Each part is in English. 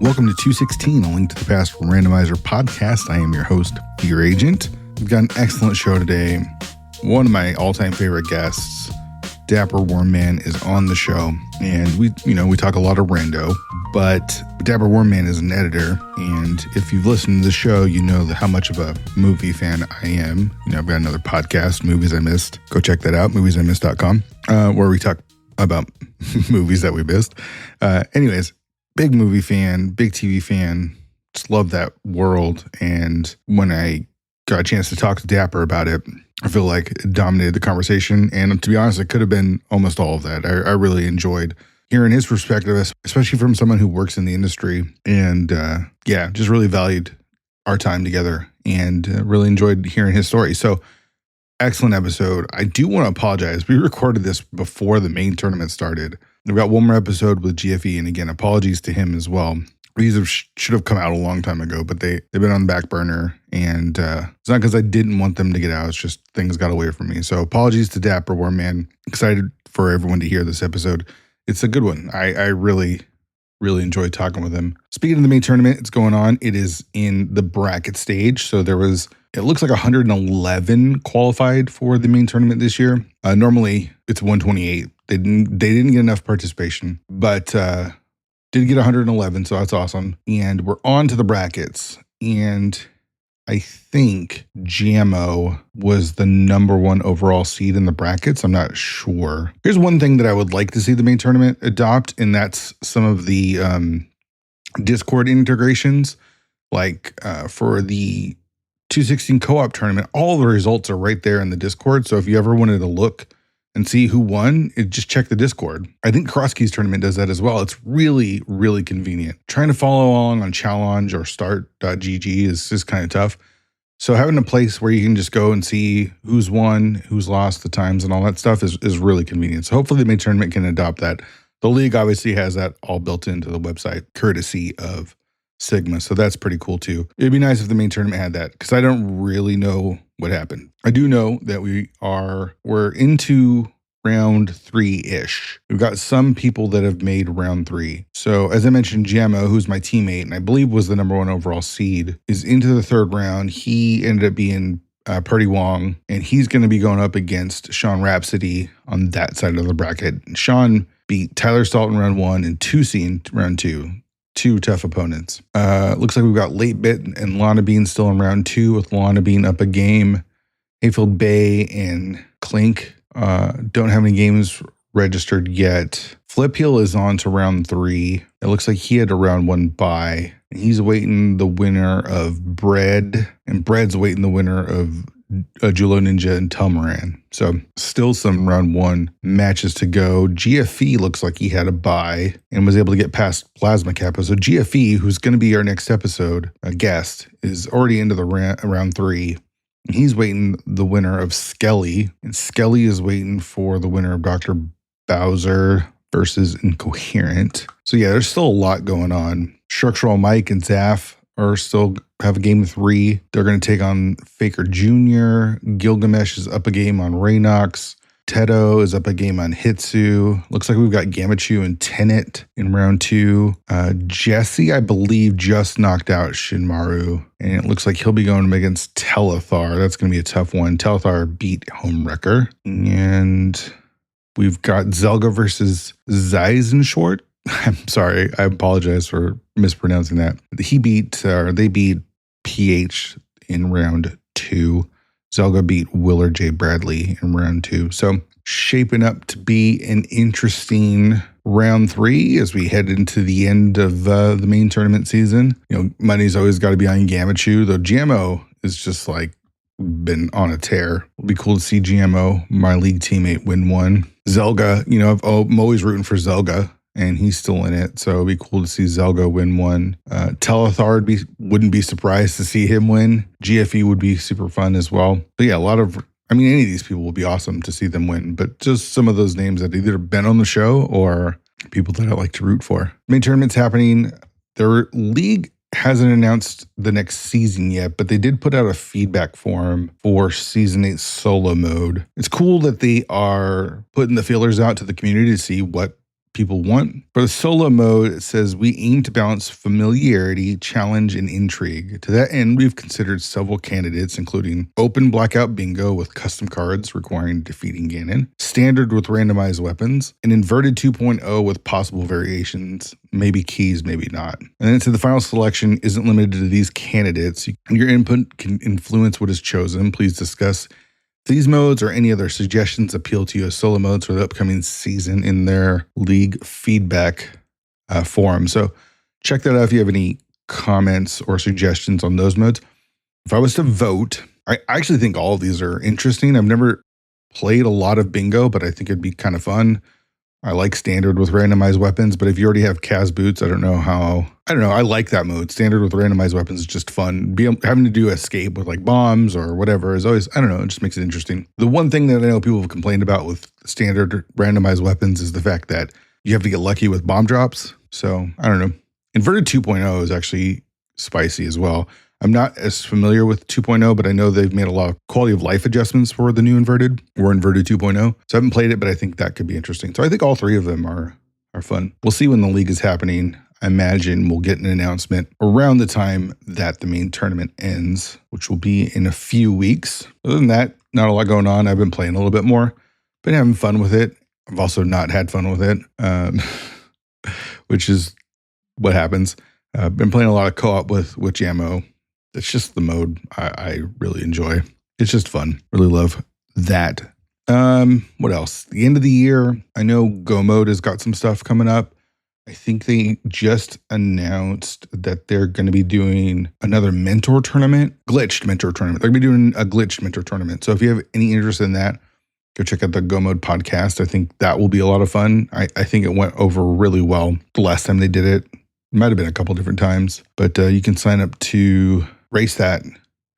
Welcome to 216, a link to the Past Randomizer podcast. I am your host, fearagent. We've got an excellent show today. One of my all-time favorite guests, DapperWormMan, is on the show, and we talk a lot of rando, but DapperWormMan is an editor, and if you've listened to the show, you know how much of a movie fan I am. I've got another podcast, Movies I Missed. Go check that out, moviesimissed.com, where we talk about movies that we missed. Anyways, big movie fan, big TV fan, just love that world, and when I got a chance to talk to Dapper about it, I feel like it dominated the conversation. And to be honest, it could have been almost all of that. I really enjoyed hearing his perspective, especially from someone who works in the industry. And just really valued our time together and really enjoyed hearing his story. So excellent episode. I do want to apologize. We recorded this before the main tournament started. We've got one more episode with GFE. And again, apologies to him as well. These should have come out a long time ago, but they've been on the back burner, and it's not because I didn't want them to get out. It's just things got away from me. So apologies to DapperWormMan. Excited for everyone to hear this episode. It's a good one. I really, really enjoyed talking with him. Speaking of the main tournament, it's going on. It is in the bracket stage. So it looks like 111 qualified for the main tournament this year. Normally it's 128. They didn't get enough participation, but did get 111, so that's awesome. And we're on to the brackets. And I think Jammo was the number one overall seed in the brackets. I'm not sure. Here's one thing that I would like to see the main tournament adopt, and that's some of the Discord integrations. Like for the 216 co-op tournament, all the results are right there in the Discord. So if you ever wanted to look and see who won, just check the Discord. I think Crosskeys tournament does that as well. It's really, really convenient. Trying to follow along on challenge or start.gg is kind of tough. So having a place where you can just go and see who's won, who's lost, the times and all that stuff is really convenient. So hopefully the main tournament can adopt that. The league obviously has that all built into the website, courtesy of Sigma. So that's pretty cool too. It'd be nice if the main tournament had that, because I don't really know what happened. I do know that we're into round 3-ish. We've got some people that have made round 3. So as I mentioned, Jammo, who's my teammate and I believe was the number one overall seed, is into the third round. He ended up being Purdy Wong, and he's going to be going up against Sean Rhapsody on that side of the bracket. Sean beat Tyler Salt in round 1 and Tusi in round 2. Two tough opponents. Looks like we've got Late Bit and Lana Bean still in round 2, with Lana Bean up a game. Hayfield Bay and Clink don't have any games registered yet. Flip Heel is on to round 3. It looks like he had a round 1 bye. He's awaiting the winner of Bread, and Bread's awaiting the winner of Julo Ninja and Telmaran. So still some round 1 matches to go. GFE looks like he had a bye and was able to get past Plasma Kappa. So GFE, who's going to be our next episode, a guest, is already into the round 3. He's waiting the winner of Skelly, and Skelly is waiting for the winner of Dr. Bowser versus Incoherent. So yeah, there's still a lot going on. Structural Mike and Zaf are still have a game 3. They're going to take on Faker Jr. Gilgamesh is up a game on Raynox. Tedo is up a game on Hitsu. Looks like we've got Gamachu and Tenet in round 2. Jesse, I believe, just knocked out Shinmaru, and it looks like he'll be going against Telethar. That's going to be a tough one. Telethar beat Homewrecker. And we've got Zelga versus Zeisenshort. I'm sorry. I apologize for mispronouncing that. They beat PH in round 2. Zelga beat Willard J. Bradley in round 2. So shaping up to be an interesting round 3 as we head into the end of the main tournament season. Money's always got to be on Gamachu, though Jammo is just like been on a tear. It'll be cool to see Jammo, my league teammate, win one. Zelga, I'm always rooting for Zelga, and he's still in it. So it'd be cool to see Zelga win one. Telethar wouldn't be surprised to see him win. GFE would be super fun as well. But yeah, any of these people would be awesome to see them win. But just some of those names that either been on the show or people that I like to root for. Main tournament's happening. Their league hasn't announced the next season yet, but they did put out a feedback form for season 8 solo mode. It's cool that they are putting the feelers out to the community to see what people want. For the solo mode, it says we aim to balance familiarity, challenge, and intrigue. To that end, we've considered several candidates, including open blackout bingo with custom cards requiring defeating Ganon, standard with randomized weapons, and inverted 2.0 with possible variations, maybe keys, maybe not. And then to the final selection isn't limited to these candidates. Your input can influence what is chosen. Please discuss these modes or any other suggestions appeal to you as solo modes for the upcoming season in their league feedback forum. So check that out if you have any comments or suggestions on those modes. If I was to vote, I actually think all of these are interesting. I've never played a lot of bingo, but I think it'd be kind of fun. I like standard with randomized weapons, but if you already have Kaz boots, I don't know. I like that mode. Standard with randomized weapons is just fun. Having to do escape with like bombs or whatever is always, I don't know, it just makes it interesting. The one thing that I know people have complained about with standard randomized weapons is the fact that you have to get lucky with bomb drops. So I don't know. Inverted 2.0 is actually spicy as well. I'm not as familiar with 2.0, but I know they've made a lot of quality of life adjustments for the new inverted 2.0. So I haven't played it, but I think that could be interesting. So I think all three of them are fun. We'll see when the league is happening. I imagine we'll get an announcement around the time that the main tournament ends, which will be in a few weeks. Other than that, not a lot going on. I've been playing a little bit more, been having fun with it. I've also not had fun with it, which is what happens. I've been playing a lot of co-op with Jammo. It's just the mode I really enjoy. It's just fun. Really love that. What else? The end of the year, I know Go Mode has got some stuff coming up. I think they just announced that they're going to be doing another mentor tournament, glitched mentor tournament. They're going to be doing a glitched mentor tournament. So if you have any interest in that, go check out the Go Mode podcast. I think that will be a lot of fun. I think it went over really well the last time they did it. It might have been a couple different times, but you can sign up to race that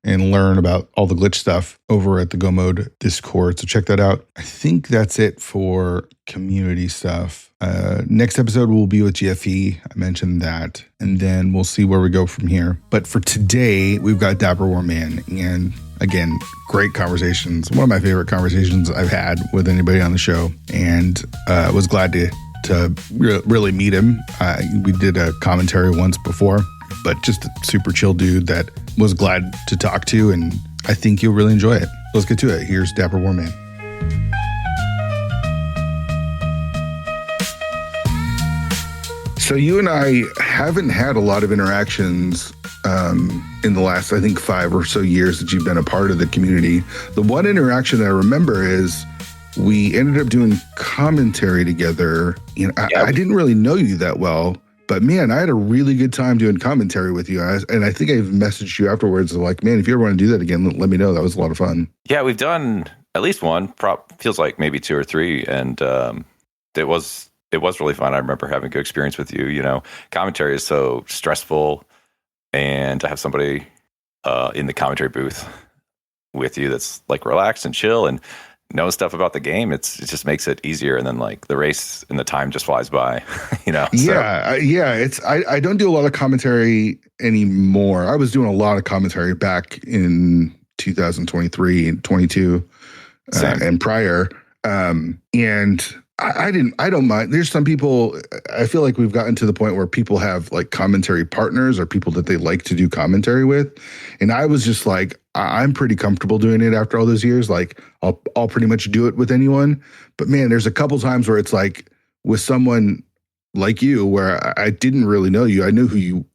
and learn about all the glitch stuff over at the Go Mode Discord. So check that out. I think that's it for community stuff. Next episode will be with GFE. I mentioned that. And then we'll see where we go from here. But for today, we've got DapperWormMan. And again, great conversations. One of my favorite conversations I've had with anybody on the show. And was glad to really meet him. We did a commentary once before, but just a super chill dude that was glad to talk to, and I think you'll really enjoy it. Let's get to it. Here's DapperWormMan. So you and I haven't had a lot of interactions in the last, I think, 5 or so years that you've been a part of the community. The one interaction that I remember is we ended up doing commentary together. I didn't really know you that well, but man, I had a really good time doing commentary with you. And I think I've messaged you afterwards like, man, if you ever want to do that again, let me know. That was a lot of fun. Yeah, we've done at least one. Feels like maybe 2 or 3, and it was really fun. I remember having a good experience with you. Commentary is so stressful, and to have somebody in the commentary booth with you that's like relaxed and chill and know stuff about the game, it just makes it easier. And then like the race and the time just flies by, Yeah. I don't do a lot of commentary anymore. I was doing a lot of commentary back in 2023 and 22 and prior. And I don't mind. There's some people, I feel like we've gotten to the point where people have like commentary partners or people that they like to do commentary with. And I was just like, I'm pretty comfortable doing it after all those years. Like I'll pretty much do it with anyone. But man, there's a couple times where it's like with someone like you, where I didn't really know you. I knew you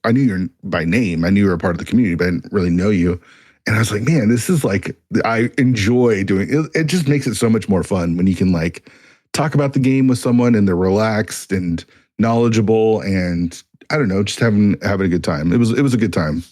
by name. I knew you were a part of the community, but I didn't really know you. And I was like, man, this is like, I enjoy doing it. It just makes it so much more fun when you can like talk about the game with someone and they're relaxed and knowledgeable and I don't know, just having a good time. It was a good time.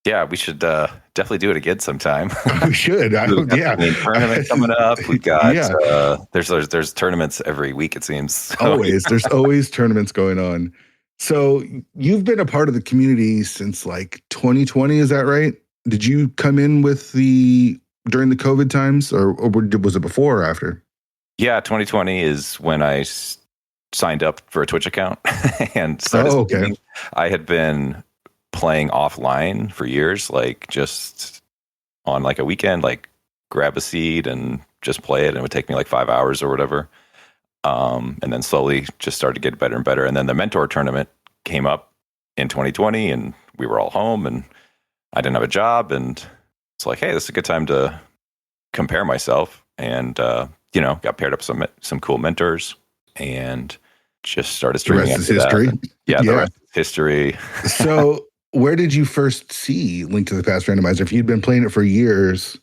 Yeah, we should definitely do it again sometime. We should. Tournament coming up. We got there's tournaments every week, it seems. There's always tournaments going on. So you've been a part of the community since like 2020, is that right? Did you come in during the COVID times, or was it before or after? Yeah, 2020 is when I signed up for a Twitch account and started. Oh, okay. I had been playing offline for years, like just on like a weekend, like grab a seed and just play it. And it would take me like 5 hours or whatever. And then slowly just started to get better and better. And then the mentor tournament came up in 2020 and we were all home and I didn't have a job. And it's like, hey, this is a good time to compare myself. And, got paired up some cool mentors and just started The streaming rest is after history. that. And, the rest is history. So where did you first see Link to the Past Randomizer? If you'd been playing it for years,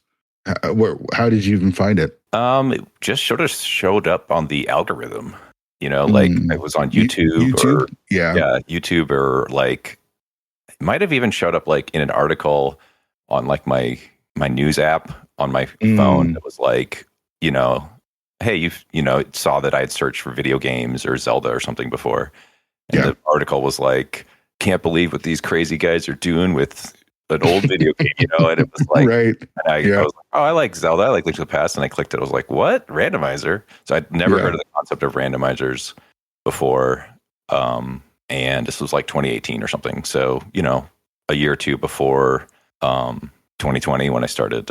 how did you even find it? It just sort of showed up on the algorithm, like it was on YouTube. Or YouTube, or like it might have even showed up like in an article on like my news app on my phone. It was like, hey, it saw that I had searched for video games or Zelda or something before. And the article was like, can't believe what these crazy guys are doing with an old video game, and it was like, right. And I was like, oh, I like Zelda. I like Link to the Past. And I clicked it. I was like, what? Randomizer? So I'd never heard of the concept of randomizers before. And this was like 2018 or something. So, a year or two before 2020 when I started,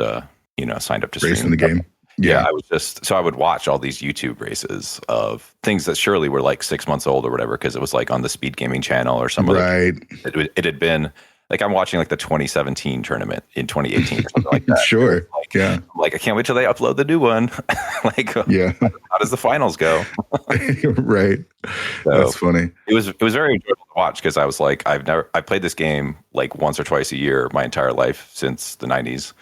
signed up to racing the game. Yeah, I would watch all these YouTube races of things that surely were like 6 months old or whatever, because it was like on the Speed Gaming channel or something. Right. It had been like, I'm watching like the 2017 tournament in 2018 or something like that. Sure. I'm like, I can't wait till they upload the new one. How does the finals go? Right. So that's funny. It was very enjoyable to watch because I was like, I played this game like once or twice a year my entire life since the 90s.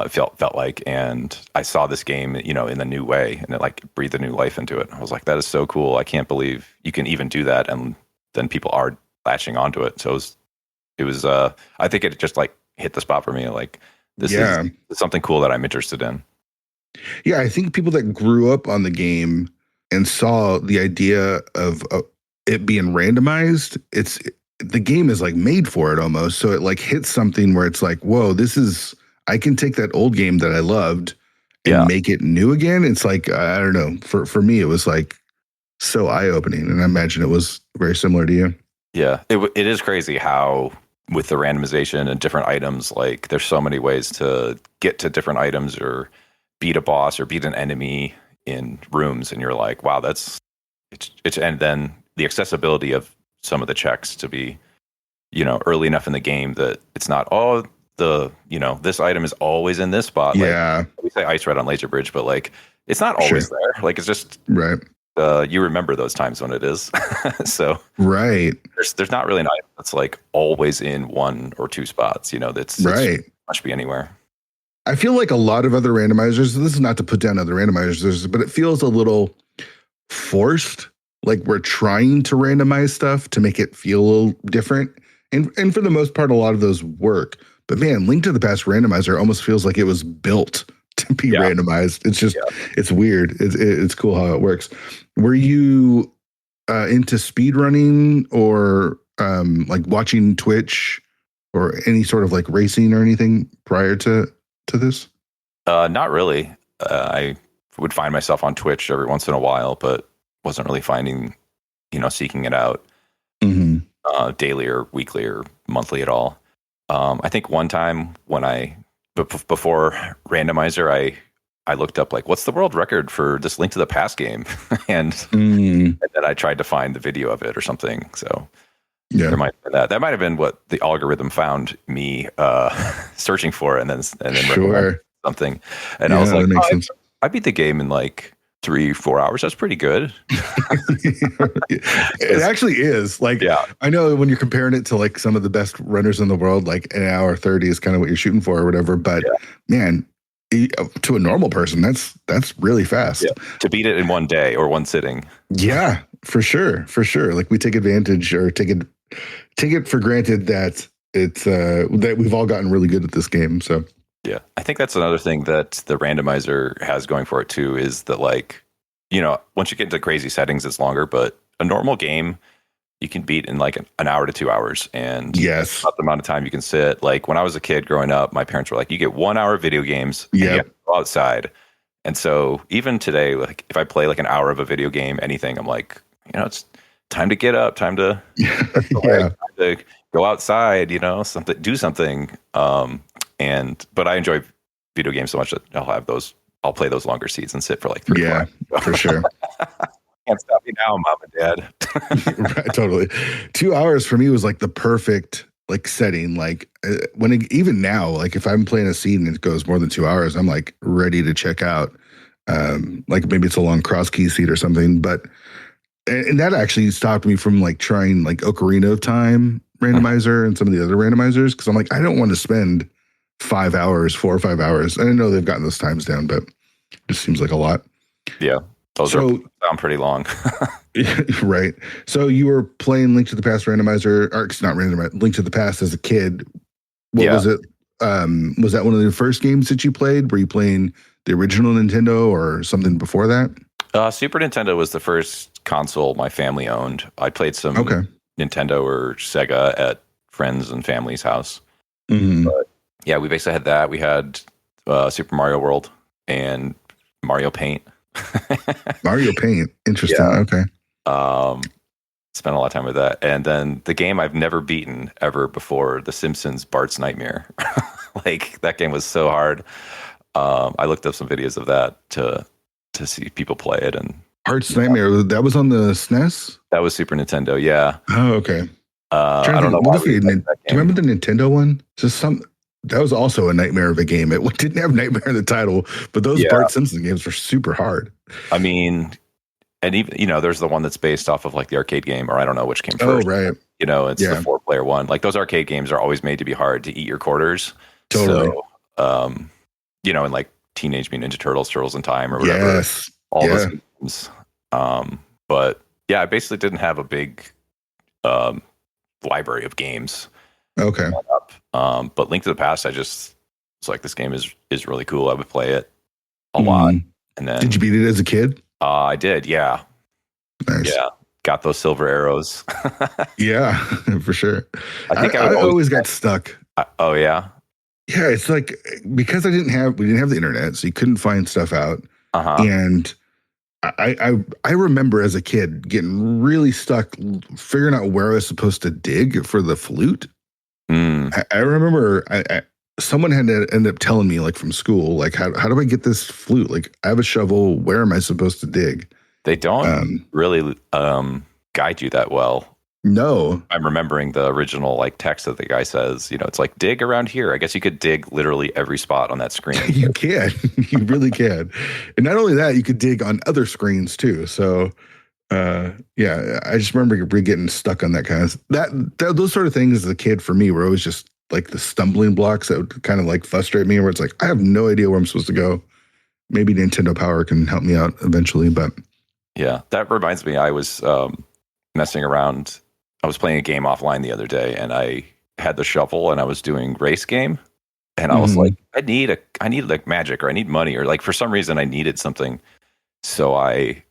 Felt like, and I saw this game, in a new way, and it like breathed a new life into it. I was like, that is so cool. I can't believe you can even do that. And then people are latching onto it. So it was I think it just like hit the spot for me. Like, this is something cool that I'm interested in. Yeah. I think people that grew up on the game and saw the idea of it being randomized, the game is like made for it almost. So it like hits something where it's like, whoa, I can take that old game that I loved and make it new again. It's like, I don't know. For me, it was like so eye-opening. And I imagine it was very similar to you. Yeah, it is crazy how with the randomization and different items, like there's so many ways to get to different items or beat a boss or beat an enemy in rooms. And you're like, wow, it's and then the accessibility of some of the checks to be, early enough in the game that it's not, this item is always in this spot. Like, we say ice red on Laser Bridge, but like, it's not always there. Like, it's just, right. You remember those times when it is. So right. There's not really an item that's like always in one or two spots, that's right. Must be anywhere. I feel like a lot of other randomizers, this is not to put down other randomizers, but it feels a little forced. Like we're trying to randomize stuff to make it feel a little different. And for the most part, a lot of those work. But man, Link to the Past Randomizer almost feels like it was built to be randomized. It's just, it's weird. It's cool how it works. Were you into speedrunning or like watching Twitch or any sort of like racing or anything prior to this? Not really. I would find myself on Twitch every once in a while, but wasn't really finding, seeking it out daily or weekly or monthly at all. I think one time when before Randomizer, I looked up like, what's the world record for this Link to the Past game? and then I tried to find the video of it or something. So there might have been that. That might have been what the algorithm found me searching for, and then something. And I was like, I beat the game in like 3-4 hours. That's pretty good. It actually is. Like, I know when you're comparing it to like some of the best runners in the world, like an hour 30 is kind of what you're shooting for or whatever. But man, to a normal person, that's really fast. To beat it in one day or one sitting. Yeah, for sure. Like we take advantage or take it for granted that it's that we've all gotten really good at this game. So yeah, I think that's another thing that the randomizer has going for it too, is that like, once you get into crazy settings, it's longer, but a normal game you can beat in like an hour to 2 hours. And that's not the amount of time you can sit. Like when I was a kid growing up, my parents were like, you get 1 hour of video games and you have to go outside. And so even today, like if I play like an hour of a video game, anything, I'm like, it's time to get up, time to, time to go outside, do something. But I enjoy video games so much that I'll play those longer seats and sit for like 3 for sure. Can't stop me now, mom and dad. Right, totally. 2 hours for me was like the perfect like setting. Like even now, like if I'm playing a scene and it goes more than 2 hours, I'm like ready to check out. Like maybe it's a long cross key seat or something, but and that actually stopped me from like trying like Ocarina of Time randomizer and some of the other randomizers because I'm like I don't want to spend 5 hours, 4 or 5 hours. I know they've gotten those times down, but it just seems like a lot. Yeah, those sound pretty long. Right. So you were playing Link to the Past randomizer, or it's not randomizer, Link to the Past as a kid. What was it? Was that one of the first games that you played? Were you playing the original Nintendo or something before that? Super Nintendo was the first console my family owned. I played some Nintendo or Sega at friends and family's house. Mm-hmm. But yeah, we basically had that. We had Super Mario World and Mario Paint. Mario Paint. Interesting. Yeah. Okay. Spent a lot of time with that. And then the game I've never beaten ever before, The Simpsons Bart's Nightmare. Like that game was so hard. I looked up some videos of that to see people play it. And Bart's Nightmare, that was on the SNES? That was Super Nintendo, yeah. Oh, okay. I don't know. Do you remember the Nintendo one? That was also a nightmare of a game. It didn't have nightmare in the title, but those Bart Simpson games were super hard. I mean, and even, there's the one that's based off of like the arcade game, or I don't know which came first. Oh, right. It's the 4-player one. Like those arcade games are always made to be hard to eat your quarters. Totally. So, and like Teenage Mutant Ninja Turtles, Turtles in Time or whatever. Yes. All those games. But yeah, I basically didn't have a big library of games. Okay. But Link to the Past, I just was like, this game is really cool. I would play it a lot. And then, did you beat it as a kid? I did, yeah. Nice. Yeah. Got those silver arrows. Yeah, for sure. I think I always got stuck. Oh yeah. Yeah, it's like because we didn't have the internet, so you couldn't find stuff out. And I remember as a kid getting really stuck figuring out where I was supposed to dig for the flute. I remember someone had to end up telling me like from school, like how do I get this flute? Like I have a shovel. Where am I supposed to dig? They don't really guide you that well. No. I'm remembering the original like text that the guy says, it's like dig around here. I guess you could dig literally every spot on that screen. You can. You really can. And not only that, you could dig on other screens too. So yeah, I just remember getting stuck on that kind of those sort of things as a kid for me were always just like the stumbling blocks that would kind of like frustrate me where it's like I have no idea where I'm supposed to go. Maybe Nintendo Power can help me out eventually, but yeah, that reminds me, I was messing around. I was playing a game offline the other day and I had the shovel and I was doing race game and I was like, I need like magic or I need money or like for some reason I needed something. So I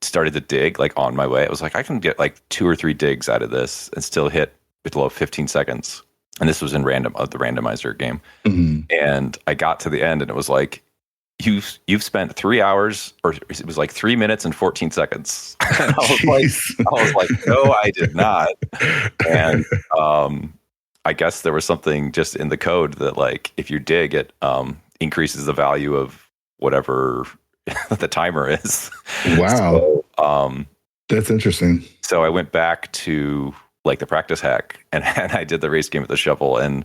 started to dig like on my way. It was like, I can get like 2 or 3 digs out of this and still hit below 15 seconds. And this was in the randomizer game. And I got to the end and it was like, you've spent 3 hours, or it was like 3 minutes and 14 seconds. And I was like, no, I did not. And I guess there was something just in the code that like if you dig, it increases the value of whatever the timer is. Wow. So, that's interesting. So I went back to like the practice hack and I did the race game with the shovel and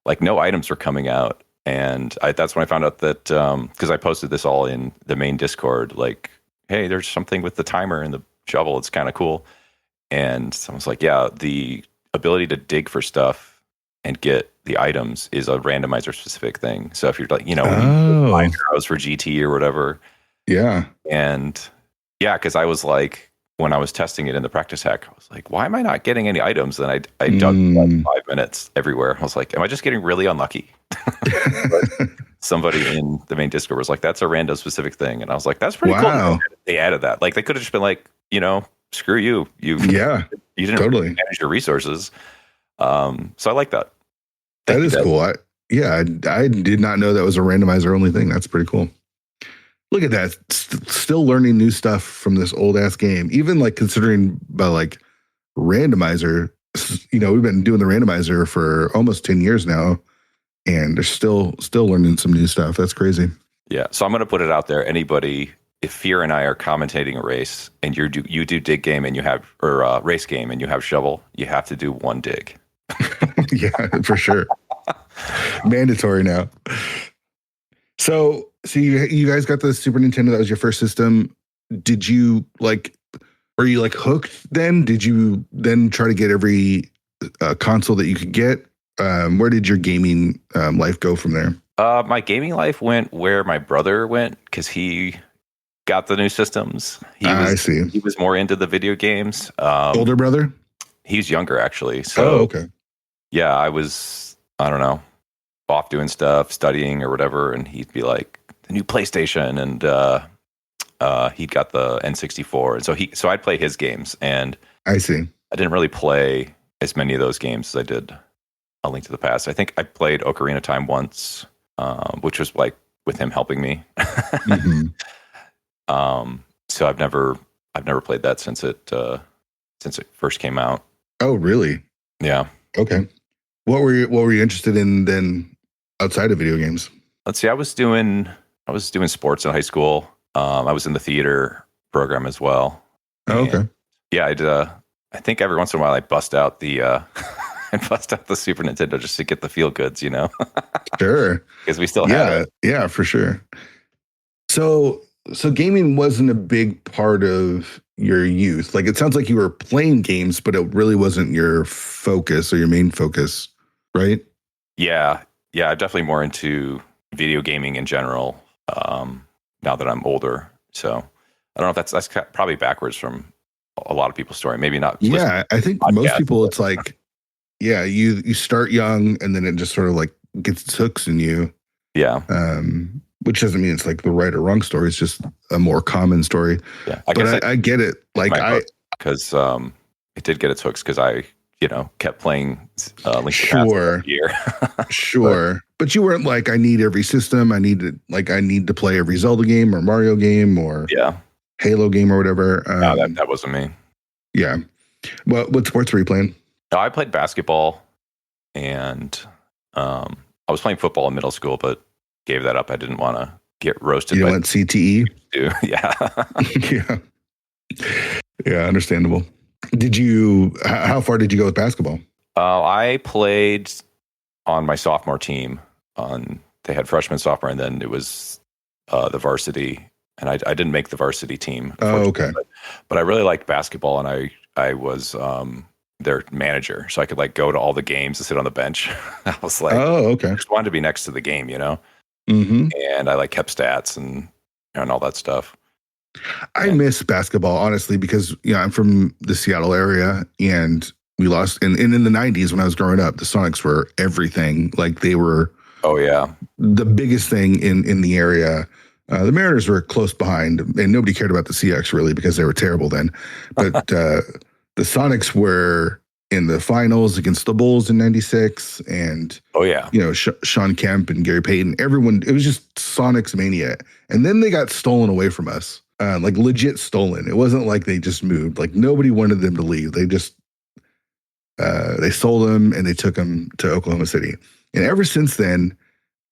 like no items were coming out. And that's when I found out that, because I posted this all in the main Discord, like, hey, there's something with the timer and the shovel. It's kind of cool. And someone's like, yeah, the ability to dig for stuff and get the items is a randomizer specific thing. So if you're like, find arrows for GT or whatever. Yeah. And yeah, because I was like, when I was testing it in the practice hack, I was like, why am I not getting any items? And I dug like 5 minutes everywhere. I was like, am I just getting really unlucky? But somebody in the main Discord was like, that's a random specific thing. And I was like, that's pretty cool. They added that. Like they could have just been like, screw you. You didn't totally manage your resources. So I like that. That is cool. I did not know that was a randomizer only thing. That's pretty cool. Look at that. Still learning new stuff from this old ass game. Even like considering by like randomizer, we've been doing the randomizer for almost 10 years now and they're still learning some new stuff. That's crazy. Yeah. So I'm going to put it out there. Anybody if Fear and I are commentating a race and you do dig game and you have or race game and you have shovel, you have to do one dig. Yeah, for sure. Mandatory now. So you guys got the Super Nintendo. That was your first system. Did you were you like hooked then? Did you then try to get every console that you could get? Where did your gaming life go from there? My gaming life went where my brother went because he got the new systems. I see. He was more into the video games. Older brother? He's younger actually. So okay. Yeah, I don't know, off doing stuff, studying or whatever, and he'd be like, the new PlayStation, and he'd got the N64, and so I'd play his games, and I see. I didn't really play as many of those games as I did A Link to the Past. I think I played Ocarina of Time once, which was like with him helping me. Mm-hmm. So I've never played that since it first came out. Oh, really? Yeah. Okay. What were you interested in then outside of video games? Let's see. I was doing sports in high school. I was in the theater program as well. Oh, okay. Yeah, I think every once in a while I bust out the Super Nintendo just to get the feel goods, you know. Sure. Because we still have it. Yeah, for sure. So gaming wasn't a big part of your youth. Like, it sounds like you were playing games, but it really wasn't your focus or your main focus, right? Yeah. I'm definitely more into video gaming in general. Now that I'm older, so I don't know if that's probably backwards from a lot of people's story. Maybe not. Yeah, I think most people, it's like, yeah, you start young and then it just sort of like gets its hooks in you. Yeah. Which doesn't mean it's like the right or wrong story. It's just a more common story. Yeah, I get it. Like because it did get its hooks because I kept playing Link sure year. Sure. But you weren't like, I need every system. I need to play every Zelda game or Mario game or Halo game or whatever. No, that wasn't me. Yeah. What sports were you playing? No, I played basketball, and I was playing football in middle school, but gave that up. I didn't want to get roasted. You went CTE? Yeah. Yeah, understandable. How far did you go with basketball? I played on my sophomore team. They had freshman, sophomore, and then it was the varsity. And I didn't make the varsity team. Oh, okay. But I really liked basketball, and I was their manager, so I could like go to all the games and sit on the bench. I was like, oh, okay. I just wanted to be next to the game, Mm-hmm. And I like kept stats and all that stuff. I miss basketball, honestly, because I'm from the Seattle area, and we lost. And in the 90s, when I was growing up, the Sonics were everything. Like, they were the biggest thing in the area. The Mariners were close behind, and nobody cared about the CX really because they were terrible then. But the Sonics were in the finals against the Bulls in '96, and Sean Kemp and Gary Payton. Everyone, it was just Sonics mania. And then they got stolen away from us, like legit stolen. It wasn't like they just moved. Like, nobody wanted them to leave. They just they sold them and they took them to Oklahoma City. And ever since then,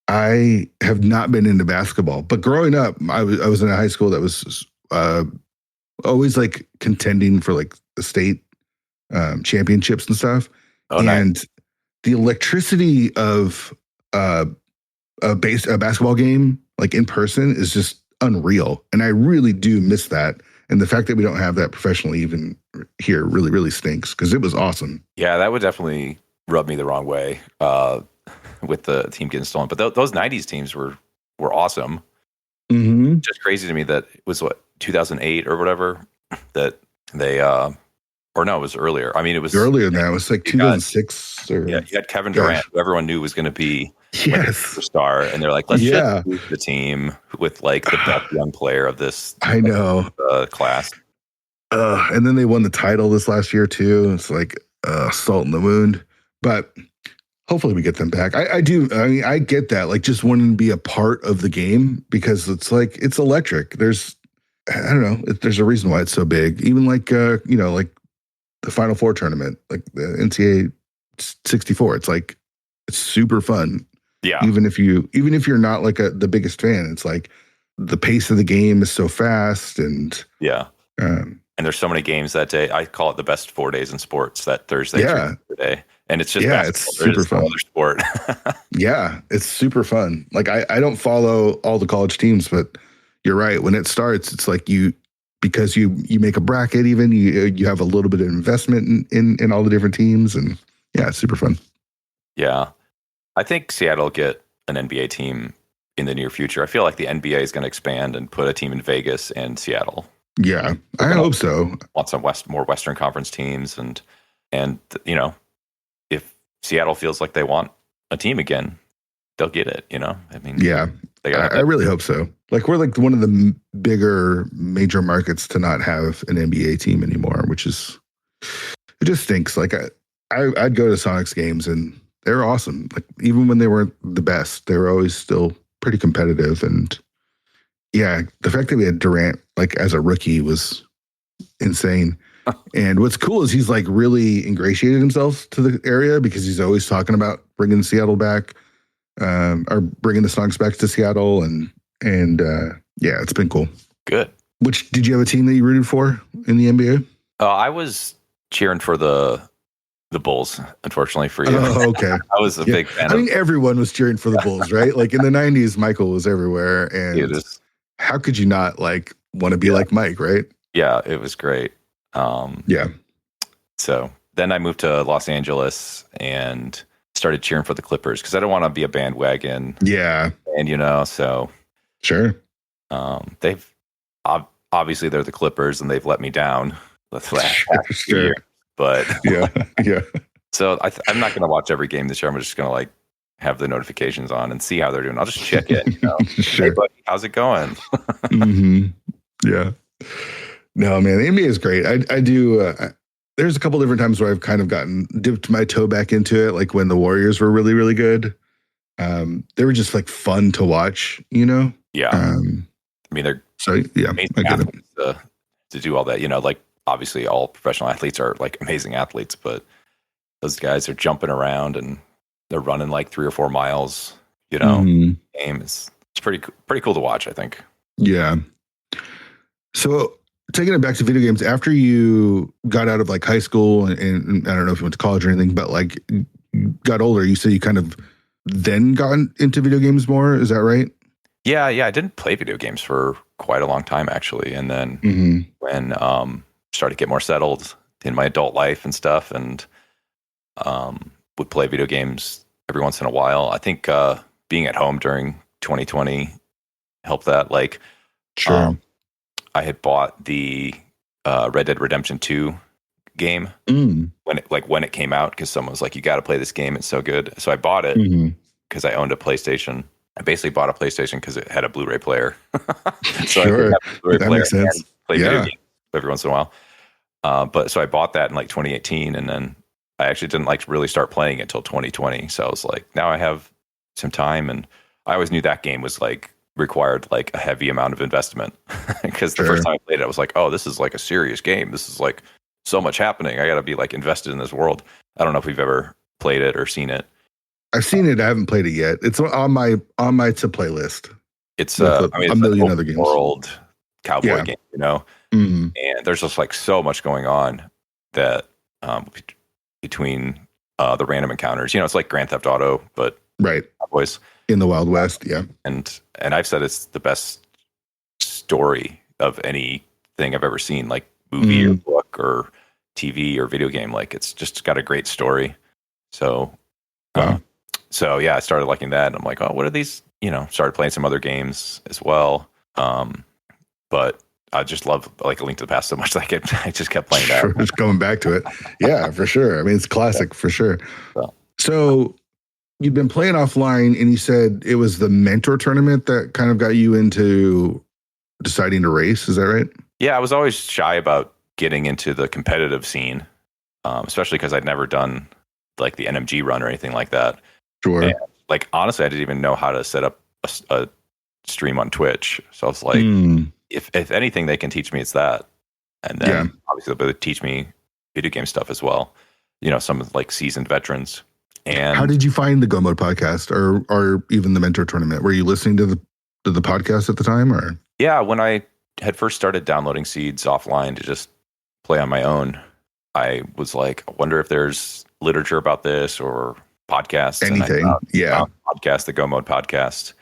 I have not been into basketball. But growing up, I was in a high school that was always like contending for like the state championships and stuff. Oh, and nice. The electricity of a basketball game, like in person, is just unreal. And I really do miss that. And the fact that we don't have that professionally even here really, really stinks, because it was awesome. Yeah, that would definitely rub me the wrong way with the team getting stolen. But those 90s teams were awesome. Mm-hmm. Just crazy to me that it was 2008 or whatever that they or no, it was earlier. I mean, it was earlier than that. It was like 2006. You had Kevin Durant, who everyone knew was going to be like a superstar, and they're like, let's just move the team with like the best young player of this class. And then they won the title this last year too. It's like salt in the wound, but hopefully we get them back. I do. I mean, I get that, like, just wanting to be a part of the game, because it's like, it's electric. I don't know. There's a reason why it's so big. Even like, like the Final Four tournament, like the NCAA 64. It's like, it's super fun. Yeah. Even if you're not like the biggest fan, it's like, the pace of the game is so fast, and yeah. um, And there's so many games that day. I call it the best 4 days in sports, that Thursday yeah, through Saturday. And it's just yeah, basketball. it's There super is no fun. other sport. Yeah, it's super fun. Like I don't follow all the college teams, but you're right. When it starts, it's like because you make a bracket, even you have a little bit of investment in all the different teams, and yeah, it's super fun. Yeah. I think Seattle will get an NBA team in the near future. I feel like the NBA is going to expand and put a team in Vegas and Seattle. Yeah, I hope so. Want some more Western Conference teams, and you know, if Seattle feels like they want a team again, they'll get it. You know, I mean, Yeah, I really hope so. Like we're like one of the bigger major markets to not have an NBA team anymore, which is it just stinks. Like I'd go to Sonics games and they're awesome. Like even when they weren't the best, they were always still pretty competitive. And yeah, the fact that we had Durant like as a rookie was insane. And what's cool is he's like really ingratiated himself to the area because he's always talking about bringing Seattle back, or bringing the Sonics back to Seattle, and yeah, it's been cool. Good. Which did you have a team that you rooted for in the NBA? I was cheering for the Bulls, unfortunately for you. Oh, okay. I was a big fan. I mean, everyone was cheering for the Bulls, right? Like in the '90s, Michael was everywhere, and how could you not like want to be like Mike, right? Yeah, it was great. Yeah. So then I moved to Los Angeles and started cheering for the Clippers because I don't want to be a bandwagon. Yeah. And so sure. They've obviously they're the Clippers and they've let me down the last sure. year. But yeah. So I'm not going to watch every game this year. I'm just going to like have the notifications on and see how they're doing. I'll just check it. Sure. Hey, buddy, how's it going? Mm-hmm. Yeah. No, man, the NBA is great. I do. There's a couple different times where I've kind of dipped my toe back into it, like when the Warriors were really, really good. They were just like fun to watch, Yeah. I mean, they're I get it. To do all that, like obviously all professional athletes are like amazing athletes, but those guys are jumping around and they're running like 3 or 4 miles. Game it's pretty cool to watch, I think. Yeah. So taking it back to video games, after you got out of like high school and I don't know if you went to college or anything, but like got older, you said you kind of then got into video games more. Is that right? Yeah. I didn't play video games for quite a long time actually. And then when started to get more settled in my adult life and stuff, and would play video games every once in a while. I think being at home during 2020 helped that. Like, sure. I had bought the Red Dead Redemption 2 game when it came out because someone was like, "You got to play this game; it's so good." So I bought it because I owned a PlayStation. I basically bought a PlayStation because it had a Blu-ray player. So sure, I could have a Blu-ray that player makes sense. and play video games every once in a while. But so I bought that in like 2018, and then I actually didn't like really start playing it until 2020. So I was like, now I have some time, and I always knew that game was like required like a heavy amount of investment because the first time I played it, I was like, oh, this is like a serious game. This is like so much happening. I got to be like invested in this world. I don't know if we've ever played it or seen it. I've seen it. I haven't played it yet. It's on my to play list. It's a million other games. World cowboy game, Mm-hmm. And there's just like so much going on that between the random encounters, it's like Grand Theft Auto, but right, cowboys in the Wild West. Yeah, and I've said it's the best story of anything I've ever seen, like movie or book or TV or video game. Like it's just got a great story. So, so yeah, I started liking that, and I'm like, oh, what are these? Started playing some other games as well. But I just love like A Link to the Past so much. Like I just kept playing that. Sure, just going back to it. Yeah, for sure. I mean, it's classic for sure. So you've been playing offline, and you said it was the mentor tournament that kind of got you into deciding to race. Is that right? Yeah, I was always shy about getting into the competitive scene, especially because I'd never done like the NMG run or anything like that. Sure. And, like honestly, I didn't even know how to set up a stream on Twitch. So I was like, if anything they can teach me, it's that. And then obviously they'll teach me video game stuff as well. Some like seasoned veterans. And how did you find the Go Mode podcast or even the mentor tournament? Were you listening to the podcast at the time, or? Yeah, when I had first started downloading seeds offline to just play on my own, I was like, I wonder if there's literature about this or podcasts. Anything. And I Yeah. found podcast, the Go Mode podcast,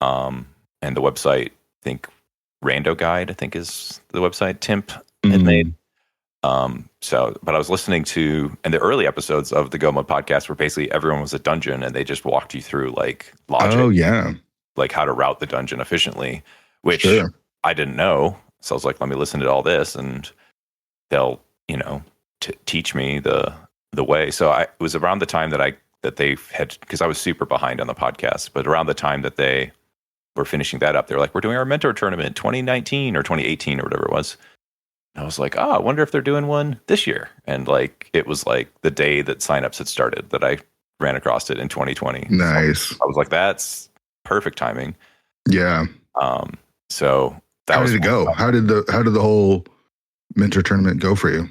and the website, I think Rando Guide, I think is the website Timp had made. But I was listening to, and the early episodes of the Go Mode podcast were basically everyone was a dungeon and they just walked you through like logic. Oh, yeah. Like how to route the dungeon efficiently, which Sure. I didn't know. So I was like, let me listen to all this and they'll, teach me the way. So it was around the time that they had, because I was super behind on the podcast, but around the time that they were finishing that up, they're like, we're doing our mentor tournament 2019 or 2018 or whatever it was. And I was like, I wonder if they're doing one this year. And like, it was like the day that signups had started that I ran across it in 2020. Nice. So I was like, that's perfect timing. Yeah. So that how was did it go? How did the whole mentor tournament go for you?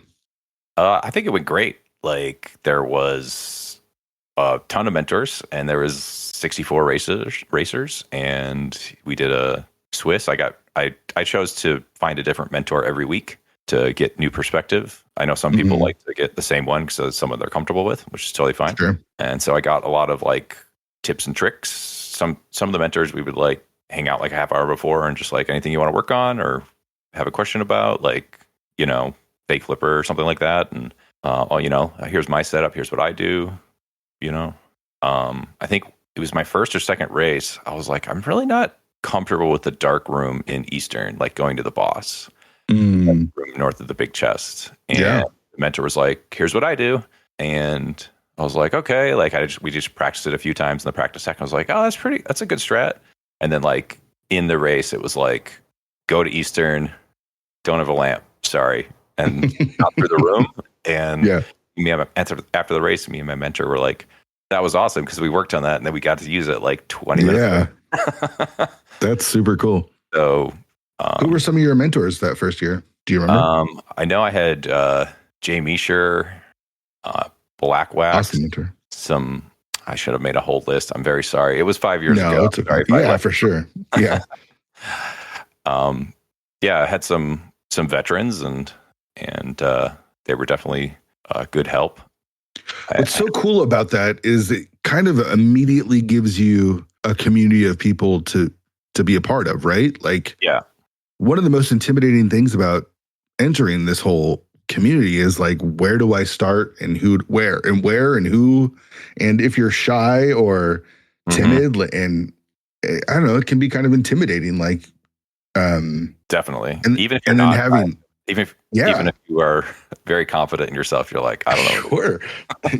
I think it went great. Like there was a ton of mentors and there was 64 racers and we did a Swiss. I chose to find a different mentor every week to get new perspective. I know some people like to get the same one because it's someone they're comfortable with, which is totally fine. Sure. And so I got a lot of like tips and tricks. Some of the mentors we would like hang out like a half hour before and just like anything you want to work on or have a question about, like, fake flipper or something like that. And, here's my setup. Here's what I do, I think it was my first or second race. I was like, I'm really not comfortable with the dark room in Eastern, like going to the boss room north of the big chest. And the mentor was like, here's what I do. And I was like, okay, like we just practiced it a few times in the practice second. I was like, oh, that's a good strat. And then like in the race, it was like, go to Eastern, don't have a lamp, sorry. And got through the room. And after the race, me and my mentor were like, that was awesome because we worked on that and then we got to use it like 20 minutes. Yeah. That's super cool. So who were some of your mentors that first year? Do you remember? I know I had Jay Meisher, Black Wax. Awesome mentor. I should have made a whole list. I'm very sorry. It was 5 years ago. No, it's okay. Yeah, for sure. Yeah. I had some veterans and they were definitely good help. What's so cool about that is it kind of immediately gives you a community of people to be a part of, right? Like, one of the most intimidating things about entering this whole community is like, where do I start and where and who, and if you're shy or timid, and I don't know, it can be kind of intimidating. Like, definitely, and even if you're not having. Even if you are very confident in yourself, you're like, I don't know.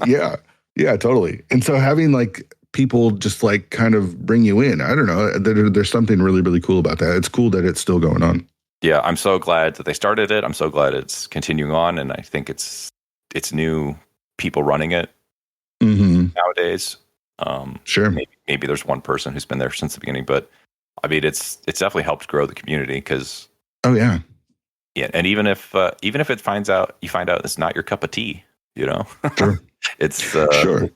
Sure. Yeah, totally. And so having like people just like kind of bring you in, I don't know, there's something really, really cool about that. It's cool that it's still going on. Yeah, I'm so glad that they started it. I'm so glad it's continuing on. And I think it's new people running it nowadays. Sure. Maybe there's one person who's been there since the beginning, but I mean, it's definitely helped grow the community because. Oh, yeah. Yeah, and even if you find out it's not your cup of tea, sure. it's sure.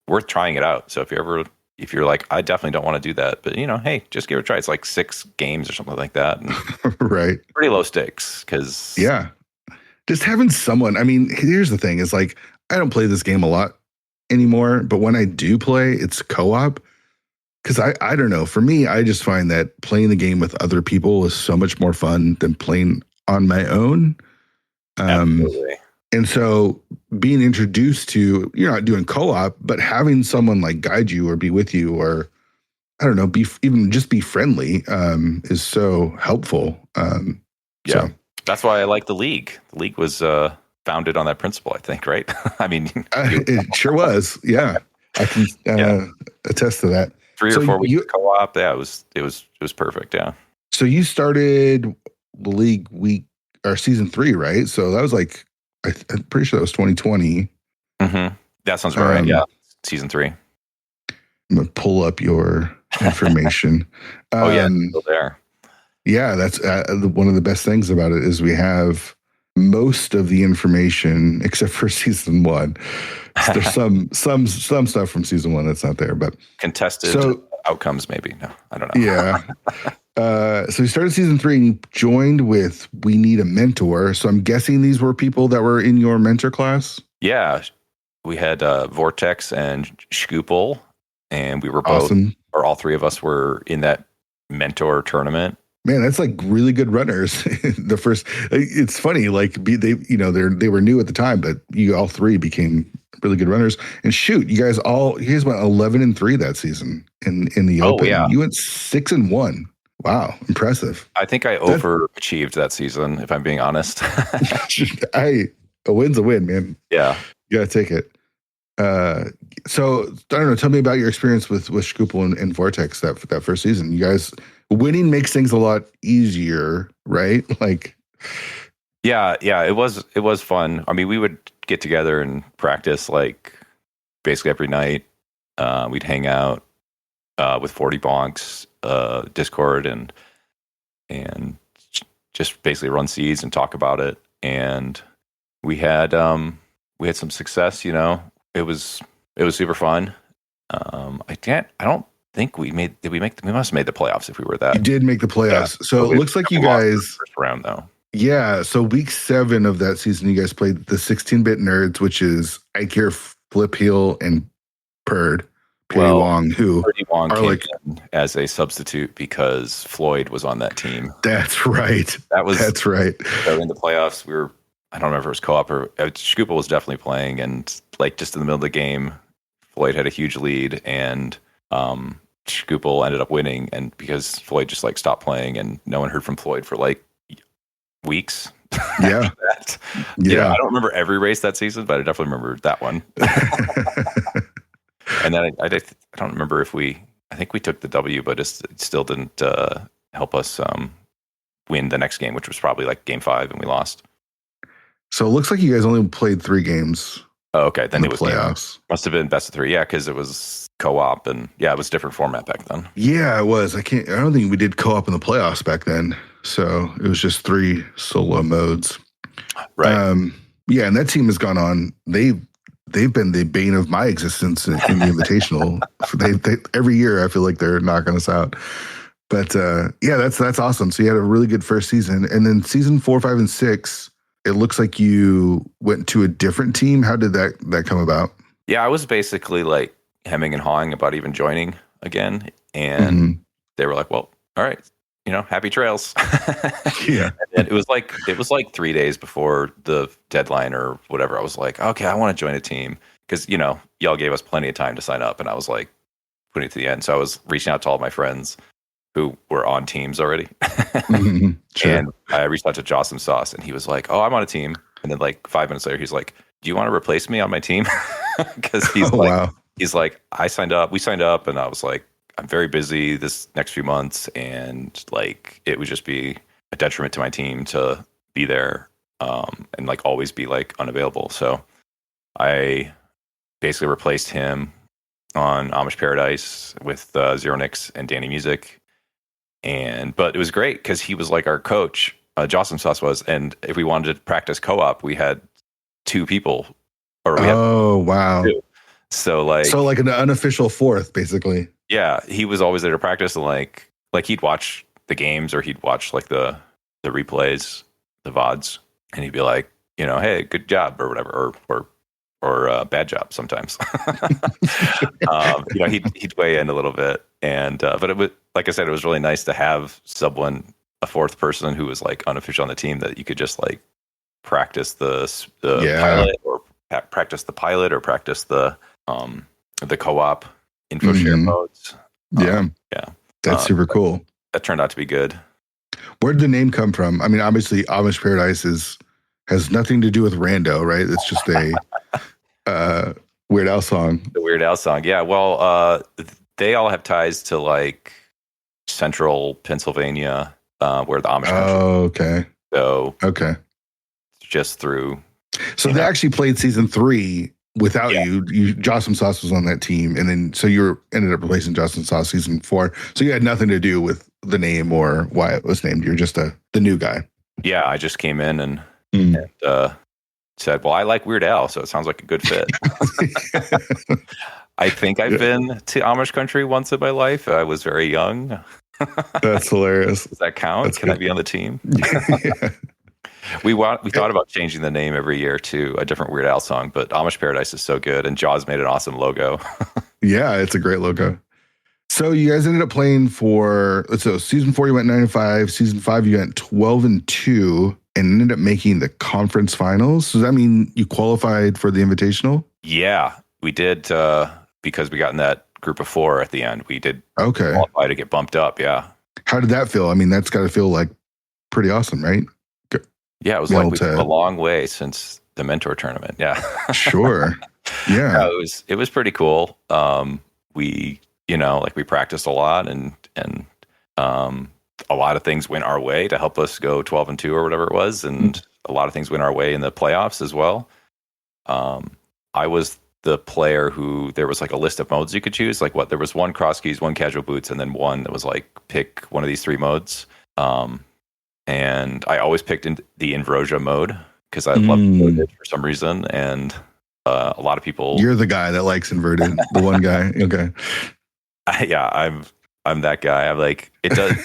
worth trying it out. So if you're like, I definitely don't want to do that, but hey, just give it a try. It's like 6 games or something like that, and right? Pretty low stakes because just having someone. I mean, here's the thing: is like I don't play this game a lot anymore, but when I do play, it's co-op. Because I don't know, for me, I just find that playing the game with other people is so much more fun than playing on my own. Absolutely. And so being introduced to, you're not doing co-op, but having someone like guide you or be with you or, I don't know, just be friendly is so helpful. So. That's why I like the League. The League was founded on that principle, I think, right? I mean. It sure was. Yeah. I can attest to that. 3 or 4 weeks co-op. Yeah, it was perfect. Yeah. So you started the League season 3, right? So that was like, I'm pretty sure that was 2020. Mm-hmm. That sounds about right. Yeah. Season 3. I'm going to pull up your information. Still there. Yeah. That's one of the best things about it is we have most of the information except for season 1. There's some stuff from season 1 that's not there, but contested outcomes, maybe. No, I don't know. Yeah. So you started season 3 and you joined with We Need a Mentor. So I'm guessing these were people that were in your mentor class? Yeah. We had Vortex and Scoopel, and we were both, Awesome. or all three of us were in that mentor tournament. Man, that's like really good runners. The first, it's funny, like they were new at the time, but you all three became really good runners. And shoot, you guys went 11-3 that season in the Open. Yeah. You went 6-1. Wow, impressive. I think I overachieved that season, if I'm being honest. A win's a win, man. Yeah, you gotta take it. So I don't know. Tell me about your experience with Scoopel and Vortex that first season. You guys winning makes things a lot easier, right? Like, yeah. It was fun. I mean, we would get together and practice like basically every night. We'd hang out with 40 Bonks, Discord, and just basically run seeds and talk about it. And we had some success. It was super fun. I don't think we made. Did we make? We must have made the playoffs if we were that. You did make the playoffs. Yeah. So it looks like you guys first round though. Yeah. So week 7 of that season, you guys played the 16-bit nerds, which is Ikir, Flip Heel, and Purd. Wong, who Wong came in as a substitute because Floyd was on that team. That's right. That's right. So in the playoffs, I don't remember if it was co-op or Scoopel was definitely playing, and like just in the middle of the game, Floyd had a huge lead, and Scoopel ended up winning, and because Floyd just like stopped playing, and no one heard from Floyd for like weeks. Yeah. Yeah. I don't remember every race that season, but I definitely remember that one. And then I don't remember I think we took the W, but it still didn't help us win the next game, which was probably like game 5, and we lost. So it looks like you guys only played 3 games. Oh, okay. Then it was playoffs. Must have been best of 3. Yeah, because it was co-op, and it was a different format back then. Yeah, it was. I don't think we did co-op in the playoffs back then. So it was just 3 solo modes. Right. Yeah, and that team has gone on. They've been the bane of my existence in the Invitational. They every year I feel like they're knocking us out. But that's awesome. So you had a really good first season, and then season 4, 5, and 6. It looks like you went to a different team. How did that come about? Yeah, I was basically like hemming and hawing about even joining again, and they were like, "Well, all right, happy trails." Yeah, and it was like 3 days before the deadline or whatever. I was like, "Okay, I want to join a team," because y'all gave us plenty of time to sign up, and I was like putting it to the end. So I was reaching out to all my friends who were on teams already. Sure. And I reached out to Jossum Sauce, and he was like, "Oh, I'm on a team." And then like 5 minutes later, he's like, "Do you want to replace me on my team?" Because he's like, we signed up, and I was like, "I'm very busy this next few months, and like it would just be a detriment to my team to be there, and like always be like unavailable." So I basically replaced him on Amish Paradise with Zero Nix and Danny Music. But it was great because he was like our coach, Jossum Sauce was, and if we wanted to practice co-op, we had 2 people. Wow! 2. So like an unofficial 4th, basically. Yeah, he was always there to practice, and like he'd watch the games or he'd watch like the replays, the VODs, and he'd be like, "Hey, good job," or whatever, or bad job sometimes. He'd weigh in a little bit, and but it was, like I said, it was really nice to have a 4th person who was like unofficial on the team that you could just like practice the pilot, or practice the pilot, or practice the co-op info share modes. Yeah, that's super cool. That turned out to be good. Where did the name come from? I mean, obviously, Amish Paradise has nothing to do with Rando, right? It's just a Weird Al song. The Weird Al song, yeah. Well, they all have ties to like central Pennsylvania, where the Amish country. Oh, okay. So okay, just through. So they actually played season 3 without you. Jossum Sauce was on that team, and then so you ended up replacing Jossum Sauce season 4. So you had nothing to do with the name or why it was named. You're just the new guy. Yeah, I just came in and said, "Well, I like Weird Al, so it sounds like a good fit." I think I've been to Amish country once in my life. I was very young. That's hilarious. Does that count? That's Can I good. be on the team? Yeah. We thought about changing the name every year to a different Weird Al song, but Amish Paradise is so good, and Jaws made an awesome logo. Yeah, it's a great logo. So you guys ended up playing so season 4 you went 9-5, season 5 you went 12-2, and ended up making the conference finals. Does that mean you qualified for the invitational? Yeah, we did because we got in that group of 4 at the end. We did qualify to get bumped up. Yeah. How did that feel? I mean, that's got to feel like pretty awesome, right? Yeah, it was like we've come a long way since the mentor tournament. Yeah. Sure. Yeah. No, it was pretty cool. We we practiced a lot and a lot of things went our way to help us go 12-2 or whatever it was, and a lot of things went our way in the playoffs as well. I was the player who there was like a list of modes you could choose. Like there was 1 cross keys, 1 casual boots, and then 1 that was like pick one of these 3 modes. And I always picked in the Inversia mode because I love inverted for some reason. And a lot of people. You're the guy that likes inverted. The one guy. Okay. Yeah, I'm that guy. I'm like, it does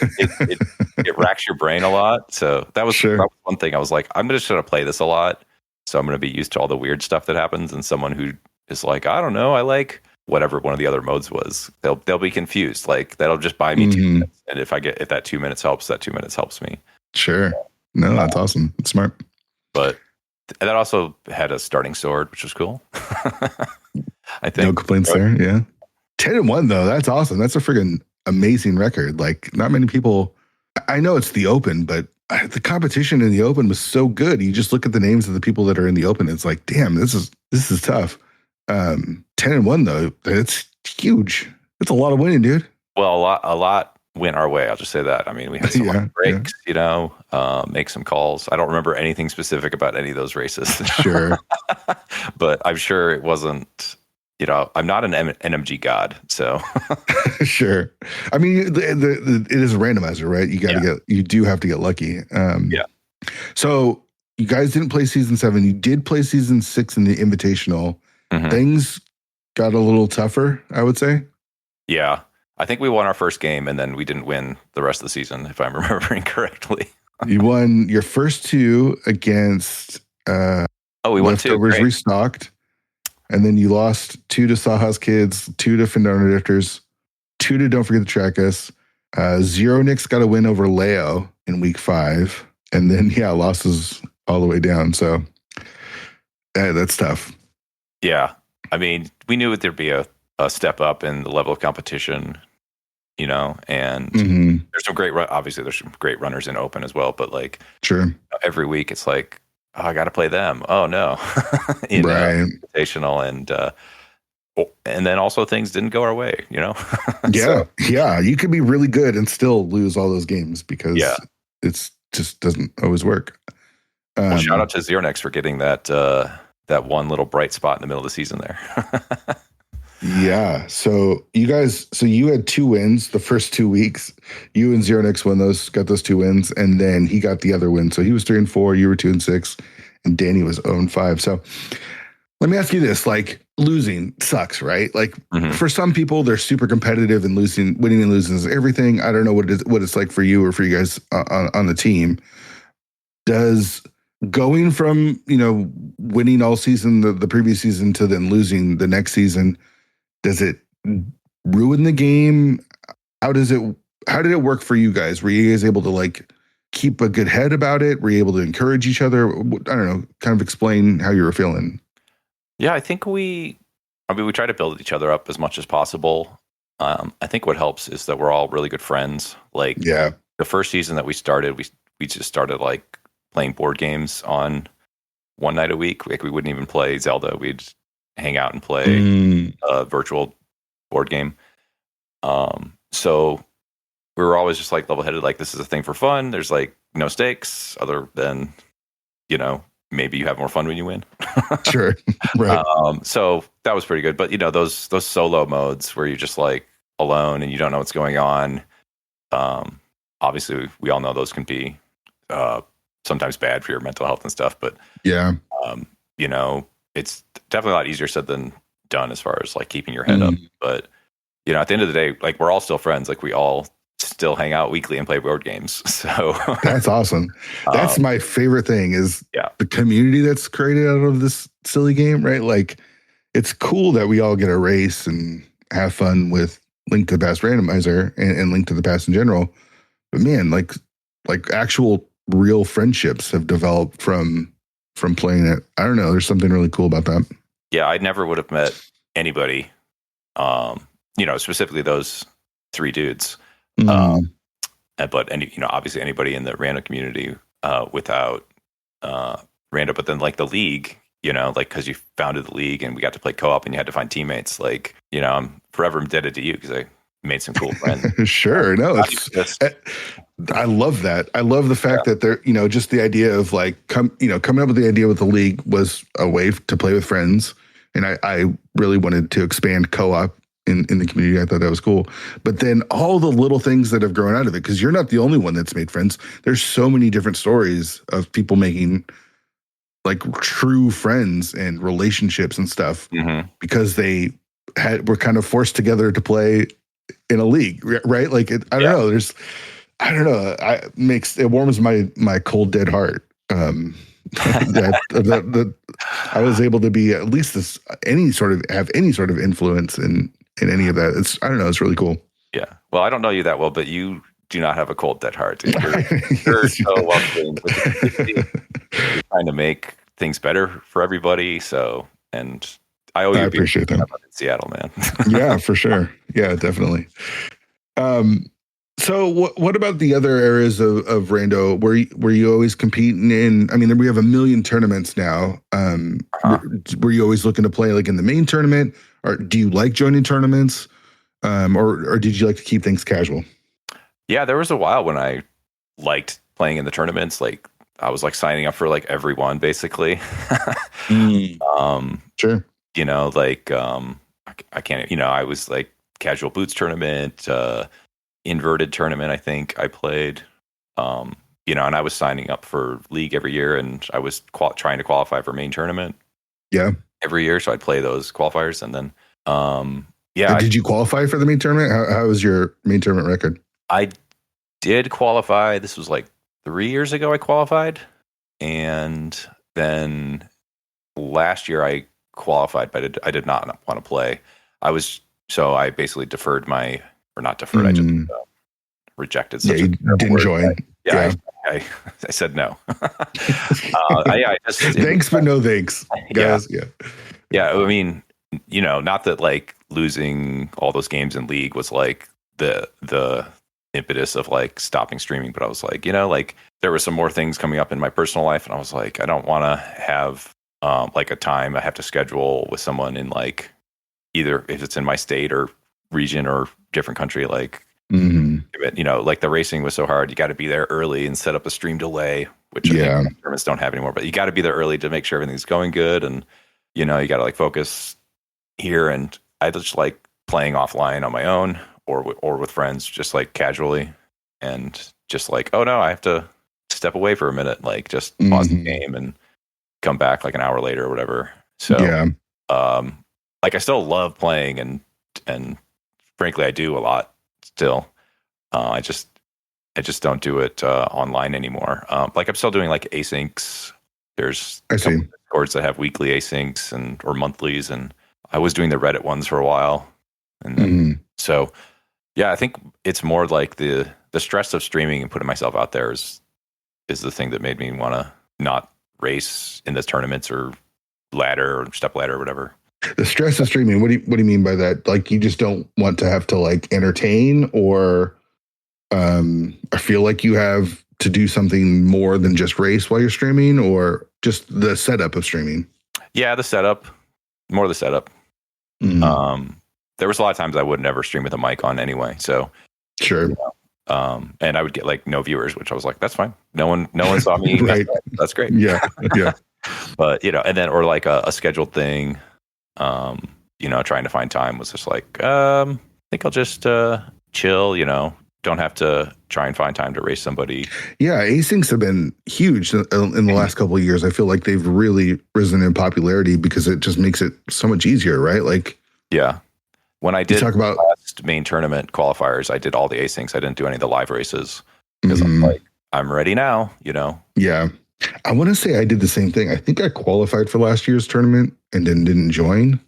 it racks your brain a lot. So that was one thing. I was like, I'm just gonna play this a lot. So I'm gonna be used to all the weird stuff that happens. And someone who is like, I don't know, I like whatever one of the other modes was, they'll be confused. Like that'll just buy me 2 minutes. And if that 2 minutes helps, that 2 minutes helps me. Sure. No, that's awesome. It's smart. But that also had a starting sword, which was cool. I think no complaints there. Yeah. 10-1 though. That's awesome. That's a friggin' amazing record. Like not many people, I know it's the Open, but the competition in the Open was so good. You just look at the names of the people that are in the Open. It's like, damn, this is tough. 10-1 though. That's huge. That's a lot of winning, dude. Well, a lot went our way. I'll just say that. I mean, we had some breaks, make some calls. I don't remember anything specific about any of those races. Sure. But I'm sure it wasn't, I'm not an NMG god, so. Sure. I mean, it is a randomizer, right? You do have to get lucky. Yeah. So you guys didn't play season 7. You did play season 6 in the Invitational. Mm-hmm. Things got a little tougher, I would say. Yeah. I think we won our first game and then we didn't win the rest of the season, if I'm remembering correctly. You won your first 2 against we won 2. Leftovers Restocked. And then you lost 2 to Saha's Kids, 2 to Fendano Drifters, 2 to Don't Forget to Track Us. Zero Nix got a win over Leo in week 5. And then, losses all the way down. So that's tough. Yeah. I mean, we knew there'd be a step up in the level of competition, and there's some obviously there's some great runners in Open as well, but like sure, every week it's like, oh, I got to play them. Oh no. Invitational and then also things didn't go our way, Yeah. Yeah. You could be really good and still lose all those games because it's just doesn't always work. Well, shout out to Xernex for getting that one little bright spot in the middle of the season there. Yeah. So you had 2 wins the first 2 weeks. You and Xernex got those 2 wins, and then he got the other win. So he was 3-4, you were 2-6, and Danny was 0-5. So let me ask you this: like losing sucks, right? Like for some people, they're super competitive and winning and losing is everything. I don't know what it's like for you or for you guys on the team. Does going from winning all season the previous season to then losing the next season, does it ruin the game? How did it work for you guys? Were you guys able to like keep a good head about it? Were you able to encourage each other? I don't know, kind of explain how you were feeling. Yeah, I think we try to build each other up as much as possible. I think what helps is that we're all really good friends. Like the first season that we started, we just started like playing board games on one night a week. Like we wouldn't even play Zelda. We'd hang out and play a virtual board game. So we were always just like level-headed, like this is a thing for fun. There's like no stakes other than, maybe you have more fun when you win. Sure. Right. So that was pretty good. But those solo modes where you're just like alone and you don't know what's going on. Obviously we all know those can be sometimes bad for your mental health and stuff, but it's definitely a lot easier said than done as far as like keeping your head up. But you know, at the end of the day, like we're all still friends. Like we all still hang out weekly and play board games. So that's awesome. That's my favorite thing is the community that's created out of this silly game, right? Like it's cool that we all get a race and have fun with Link to the Past Randomizer and Link to the Past in general. But man, like actual real friendships have developed from playing it. I don't know. There's something really cool about that. Yeah, I never would have met anybody, you know, specifically those three dudes. But obviously anybody in the random community without random. But then like the league, you know, like because you founded the league and we got to play co-op and you had to find teammates. Like, you know, I'm forever indebted to you because I made some cool friends. Sure, no, I love that. I love the fact that they're, you know, just the idea of like coming up with the idea with the league was a way to play with friends, and I really wanted to expand co-op in the community. I thought that was cool. But then all the little things that have grown out of it, because you're not the only one that's made friends. There's so many different stories of people making like true friends and relationships and stuff because they were kind of forced together to play in a league, right? Like I don't know. It warms my cold dead heart. That I was able to be at least have any sort of influence in any of that. It's really cool. Yeah. Well, I don't know you that well, but you do not have a cold dead heart. You're so welcoming. You're trying to make things better for everybody. So, and I appreciate that. In Seattle, man. Yeah, for sure. Yeah, definitely. So what about the other areas of rando were you always competing in? I mean, we have a million tournaments now. Were you always looking to play like in the main tournament, or do you like joining tournaments, or did you like to keep things casual? Yeah, there was a while when I liked playing in the tournaments. Like I was like signing up for like every one basically. Sure. You know, like I can't. You know, I was like casual boots tournament. Inverted tournament, I think I played, you know, and I was signing up for league every year, and I was trying to qualify for main tournament. Yeah, every year, so I'd play those qualifiers, and then, Did you qualify for the main tournament? How was your main tournament record? I did qualify. This was like 3 years ago. I qualified, and then last year I qualified, but I did not want to play. I basically deferred not deferred. I just rejected. Yeah, you didn't join. I said no. Thanks, but no thanks, guys. Yeah. I mean, you know, not that like losing all those games in league was like the impetus of like stopping streaming, but I was like, you know, like there were some more things coming up in my personal life, and I was like, I don't want to have like a time I have to schedule with someone in like either if it's in my state or region or different country, like you know, like the racing was so hard. You got to be there early and set up a stream delay, which I think tournaments don't have anymore. But you got to be there early to make sure everything's going good, and you know, you got to like focus here. And I just like playing offline on my own or with friends, just like casually, and just like, oh no, I have to step away for a minute, like just pause the game and come back like an hour later or whatever. So like I still love playing, and frankly, I do a lot still. I just don't do it online anymore. Like I'm still doing like asyncs. There's Discords that have weekly asyncs or monthlies, and I was doing the Reddit ones for a while. And then, so yeah, I think it's more like the stress of streaming and putting myself out there is the thing that made me want to not race in the tournaments or ladder or step ladder or whatever. The stress of streaming. What do you mean by that? Like you just don't want to have to like entertain or feel like you have to do something more than just race while you're streaming, or just the setup of streaming? Yeah, the setup. More the setup. There was a lot of times I would never stream with a mic on anyway. So sure. You know, and I would get like no viewers, which I was like, that's fine. No one saw me. Right. That's great. Yeah. But you know, and then or like a scheduled thing. You know, trying to find time was just like, I think I'll just chill, you know, don't have to try and find time to race somebody. Yeah, asyncs have been huge in the last couple of years. I feel like they've really risen in popularity because it just makes it so much easier, right? Like, yeah. When I did talk about last main tournament qualifiers, I did all the asyncs. I didn't do any of the live races because I'm like, I'm ready now, you know? Yeah. I want to say I did the same thing. I think I qualified for last year's tournament and then didn't join.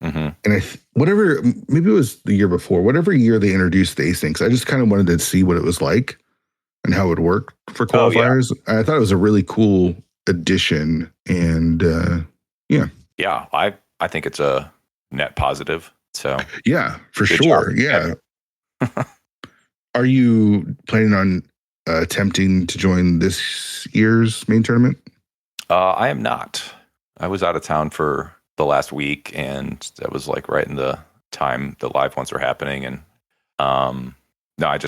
Mm-hmm. And maybe it was the year before, whatever year they introduced the asyncs, I just kind of wanted to see what it was like and how it would work for qualifiers. Oh, yeah. I thought it was a really cool addition. And yeah. Yeah, I think it's a net positive. So yeah, for sure. Yeah. Are you planning on attempting to join this year's main tournament? I am not. I was out of town for the last week, and that was like right in the time the live ones were happening. And no, I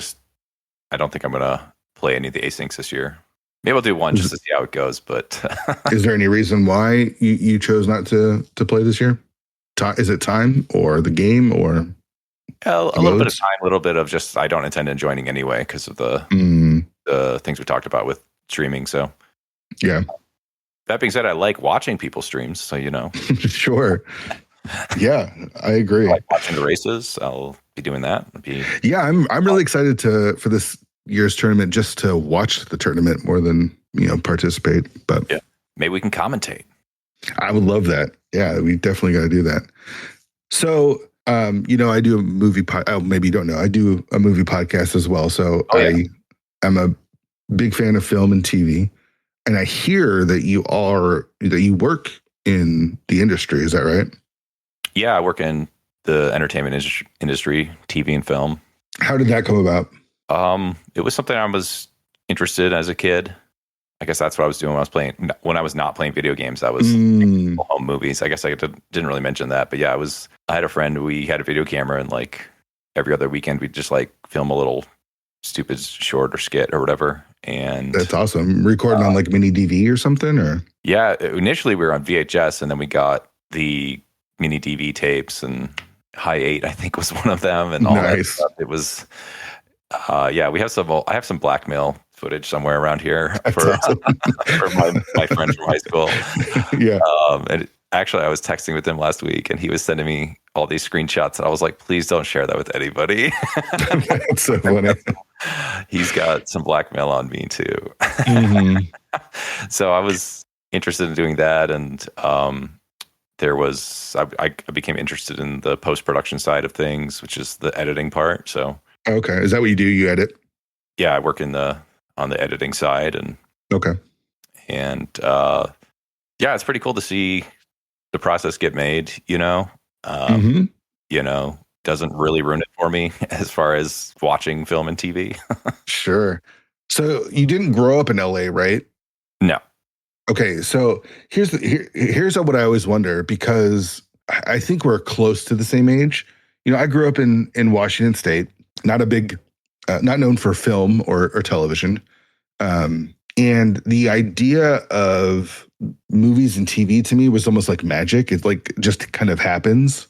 don't think I'm gonna play any of the asyncs this year. Maybe I'll do one just to see how it goes. But is there any reason why you chose not to play this year? Is it time or the game or a little bit of time, a little bit of just I don't intend on joining anyway because of the things we talked about with streaming. So yeah. That being said, I like watching people streams. So you know, sure. Yeah, I agree. I like watching the races. I'll be doing that. Yeah, I'm really excited for this year's tournament just to watch the tournament more than participate. But yeah, maybe we can commentate. I would love that. Yeah, we definitely got to do that. So, I do a movie maybe you don't know. I do a movie podcast as well. So I'm a big fan of film and TV, and I hear that you work in the industry. Is that right? Yeah, I work in the entertainment industry, TV and film. How did that come about? It was something I was interested in as a kid. I guess that's what I was doing when I was not playing video games. I was making home movies. I guess I didn't really mention that, but yeah, I had a friend. We had a video camera, and like every other weekend, we'd just like film a little stupid short or skit or whatever. And that's awesome. Recording on like mini DV or something, or yeah. Initially, we were on VHS, and then we got the mini DV tapes, and High 8, I think, was one of them, and all that stuff. It was, yeah. We have I have some blackmail footage somewhere around here for my friends from high school. Yeah. And actually, I was texting with him last week, and he was sending me all these screenshots, and I was like, "Please don't share that with anybody." That's so funny. He's got some blackmail on me too. So I was interested in doing that, and I became interested in the post-production side of things, which is the editing part. So okay, is that what you do? You edit? Yeah, I work on the editing side, and yeah, it's pretty cool to see the process get made. Doesn't really ruin it for me as far as watching film and TV. Sure. So you didn't grow up in LA, right? No. Okay, so here's what I always wonder, because I think we're close to the same age. I grew up in Washington State, not known for film or television, and the idea of movies and TV to me was almost like magic. It's like just kind of happens.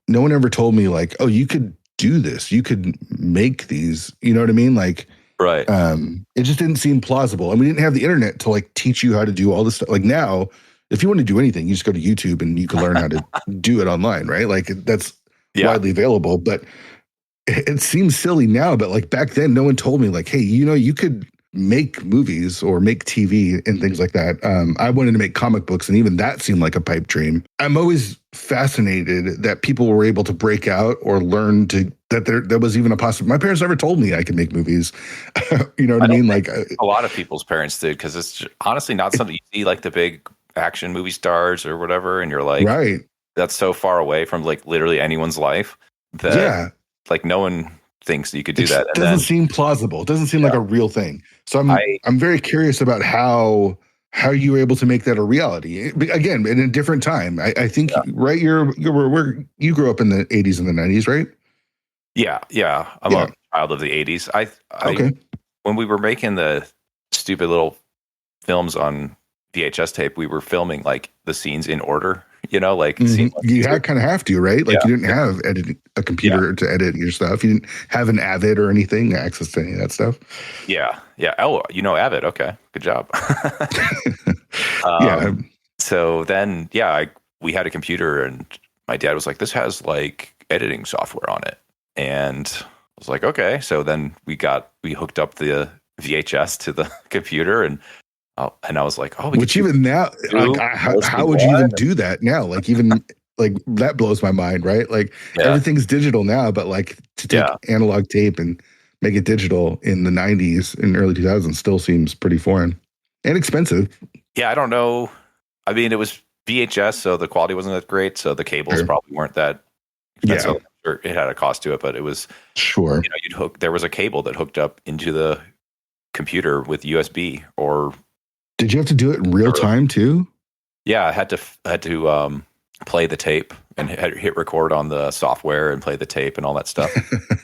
No one ever told me like, oh, you could do this, you could make these. You know what I mean? Like. Right. It just didn't seem plausible. And we didn't have the internet to like teach you how to do all this stuff. Like now, if you want to do anything, you just go to YouTube and you can learn how to do it online, right? Like that's widely available. But it seems silly now, but like back then, no one told me like, hey, you could make movies or make TV and things like that. I wanted to make comic books, and even that seemed like a pipe dream. I'm always fascinated that people were able to break out or learn that there was even a possibility. My parents never told me I could make movies. You know what I mean? Like a lot of people's parents did, because it's honestly not something you see like the big action movie stars or whatever, and you're like, right, that's so far away from like literally anyone's life that like no one thinks that you could do that. It doesn't seem plausible. It doesn't seem like a real thing. So I'm very curious about how you were able to make that a reality. Again, in a different time. I think right. You grew up in the 80s and the 90s, right? Yeah. I'm a child of the 80s. I when we were making the stupid little films on VHS tape, we were filming like the scenes in order. like You kind of have to, right? Like Yeah. you didn't have a computer to edit your stuff. You didn't have an Avid or anything access to any of that stuff. Yeah. Yeah. Oh, Avid. Okay. Good job. Yeah. So then, we had a computer and my dad was like, this has like editing software on it. And I was like, okay. So then we hooked up the VHS to the computer and I was like, oh, which even now, like, how would you even do that now? Like, even like that blows my mind, right? Like everything's digital now, but like to take analog tape and make it digital in the 90s and early 2000s still seems pretty foreign and expensive. Yeah, I don't know. I mean, it was VHS, so the quality wasn't that great. So the cables probably weren't that expensive. Yeah. It had a cost to it, but it was there was a cable that hooked up into the computer with USB. Or did you have to do it in real time too? Yeah, I had to play the tape and hit record on the software and play the tape and all that stuff.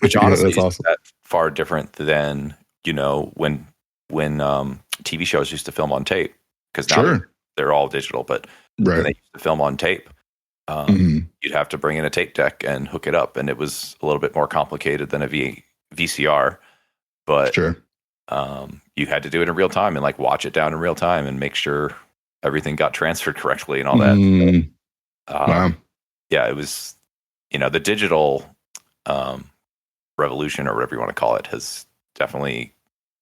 Which honestly is that far different than when TV shows used to film on tape, because now they're all digital, but when they used to film on tape, you'd have to bring in a tape deck and hook it up, and it was a little bit more complicated than a VCR. But you had to do it in real time and like watch it down in real time and make sure everything got transferred correctly and all that. Wow. Yeah, it was, the digital revolution, or whatever you want to call it, has definitely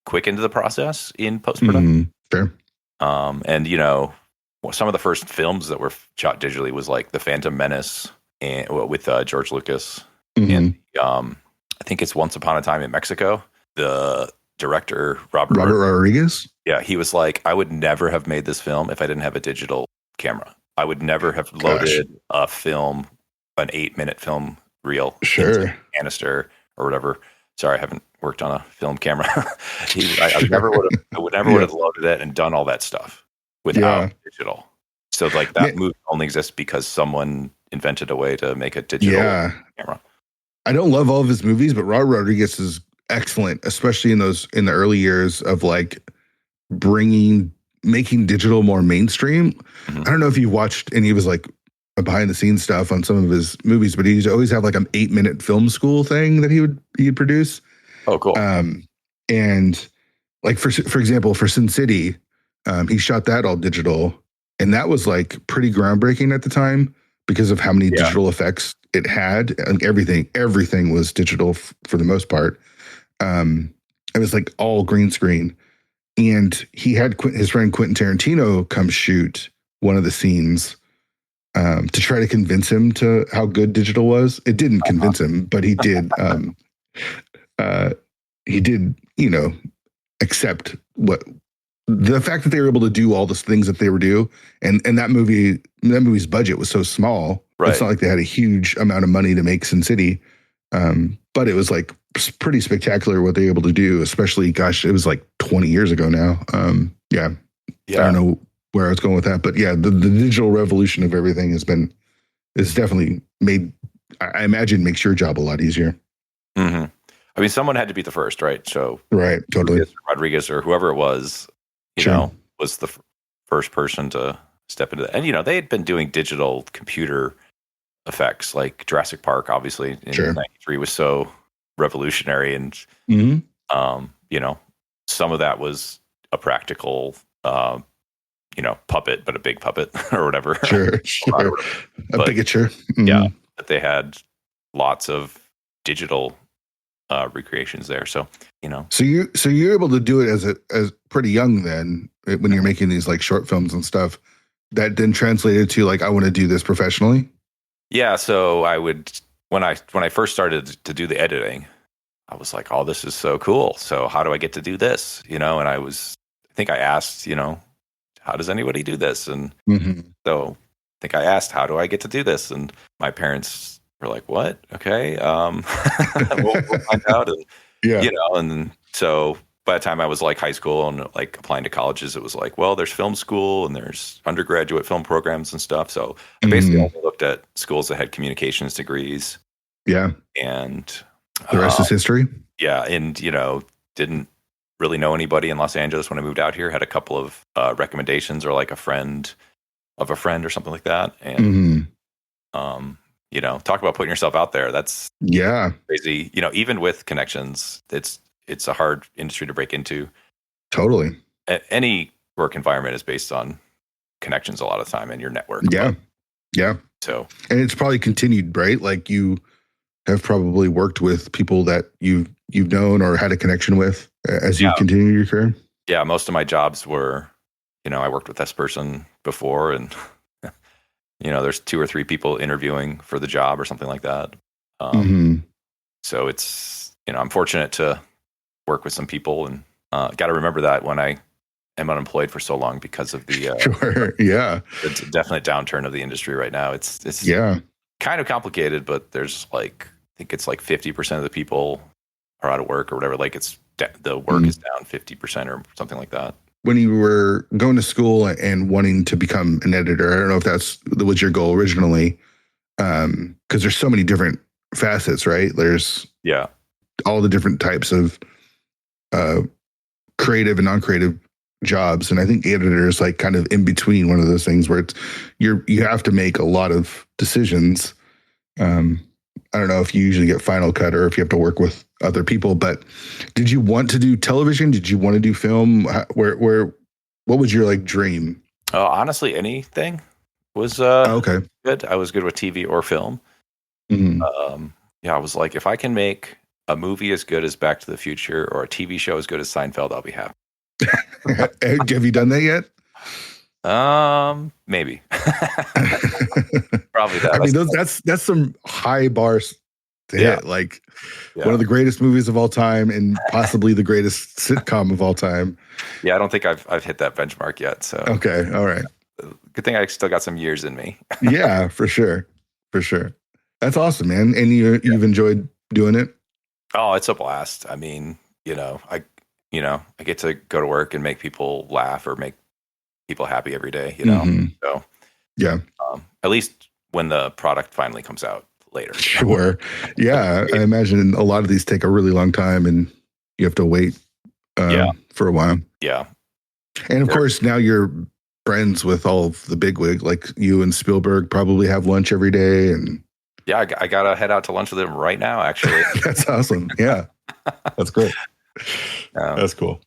quickened the process in post-production. Fair. And some of the first films that were shot digitally was like The Phantom Menace and with George Lucas, and I think it's Once Upon a Time in Mexico. The director Robert Rodriguez. Yeah, he was like, I would never have made this film if I didn't have a digital camera. I would never have loaded a film, an 8-minute film reel, into canister or whatever. Sorry, I haven't worked on a film camera. I would never would have loaded it and done all that stuff without digital. So like that movie only exists because someone invented a way to make a digital camera. I don't love all of his movies, but Robert Rodriguez is excellent, especially in the early years of like making digital more mainstream. I don't know if you watched any of his like behind the scenes stuff on some of his movies, but he'd always have like an 8-minute film school thing that he'd produce. Oh, cool. And like for example, for Sin City, he shot that all digital, and that was like pretty groundbreaking at the time because of how many digital effects it had. Like everything was digital for the most part. It was like all green screen. And he had his friend Quentin Tarantino come shoot one of the scenes to try to convince him to how good digital was. It didn't convince him, but he did. He did, accept the fact that they were able to do all the things that they were doing. And that movie's budget was so small. Right. It's not like they had a huge amount of money to make Sin City. But it was like pretty spectacular what they were able to do, especially, it was like 20 years ago now. I don't know where I was going with that, but the digital revolution of everything is definitely made, I imagine, makes your job a lot easier. Mm-hmm. I mean, someone had to be the first, right? So right, totally. Rodriguez or whoever it was, was the first person to step into that. And, they had been doing digital computer effects, like Jurassic Park, obviously, in 93 was so revolutionary. And, some of that was a practical, puppet, but a big puppet or whatever. Sure. A bigature. Yeah. But they had lots of digital recreations there. So, So you're able to do it as pretty young then, when you're making these like short films and stuff, that then translated to like, I want to do this professionally. Yeah. So I would, when I first started to do the editing, I was like, oh, this is so cool. So how do I get to do this? And I think I asked, how does anybody do this? And so I think I asked, how do I get to do this? And my parents were like, what? Okay. We'll find out. And, and so by the time I was like high school and like applying to colleges, it was like, well, there's film school and there's undergraduate film programs and stuff. So I basically only looked at schools that had communications degrees. Yeah. And the rest is history. Yeah. And, didn't really know anybody in Los Angeles when I moved out here. Had a couple of recommendations, or like a friend of a friend or something like that. And talk about putting yourself out there. That's crazy. Even with connections, it's a hard industry to break into. Totally. Any work environment is based on connections a lot of the time and your network. Yeah. So, and it's probably continued, right? Like you have probably worked with people that you've known or had a connection with as you've continued your career. Yeah, most of my jobs were, I worked with this person before, and there's 2 or 3 people interviewing for the job or something like that. So it's, I'm fortunate to work with some people, and got to remember that when I am unemployed for so long because of the the definite downturn of the industry right now. It's kind of complicated, but there's I think it's 50% of the people are out of work or whatever. The work is down 50% or something like that. When you were going to school and wanting to become an editor, I don't know if that was your goal originally, because there's so many different facets, right? There's all the different types of creative and non-creative jobs, and I think editor is kind of in between, one of those things where you have to make a lot of decisions. I don't know if you usually get final cut or if you have to work with other people, but did you want to do television? Did you want to do film? What was your dream? Oh, honestly, anything was okay. Good. I was good with TV or film. I was like, if I can make a movie as good as Back to the Future or a TV show as good as Seinfeld, I'll be happy. Have you done that yet? Maybe. Probably that. I mean, that's some high bars to hit. One of the greatest movies of all time and possibly the greatest sitcom of all time. Yeah, I don't think I've hit that benchmark yet. So okay, all right. Good thing I still got some years in me. Yeah, for sure. That's awesome, man. And you've enjoyed doing it? Oh, it's a blast. I mean, I get to go to work and make people laugh or make people happy every day, So at least when the product finally comes out later. Sure. Yeah. I imagine a lot of these take a really long time and you have to wait for a while. Yeah. And of course, now you're friends with all of the bigwig, like you and Spielberg probably have lunch every day. And yeah, I got to head out to lunch with him right now, actually. That's awesome. Yeah. That's great. That's cool.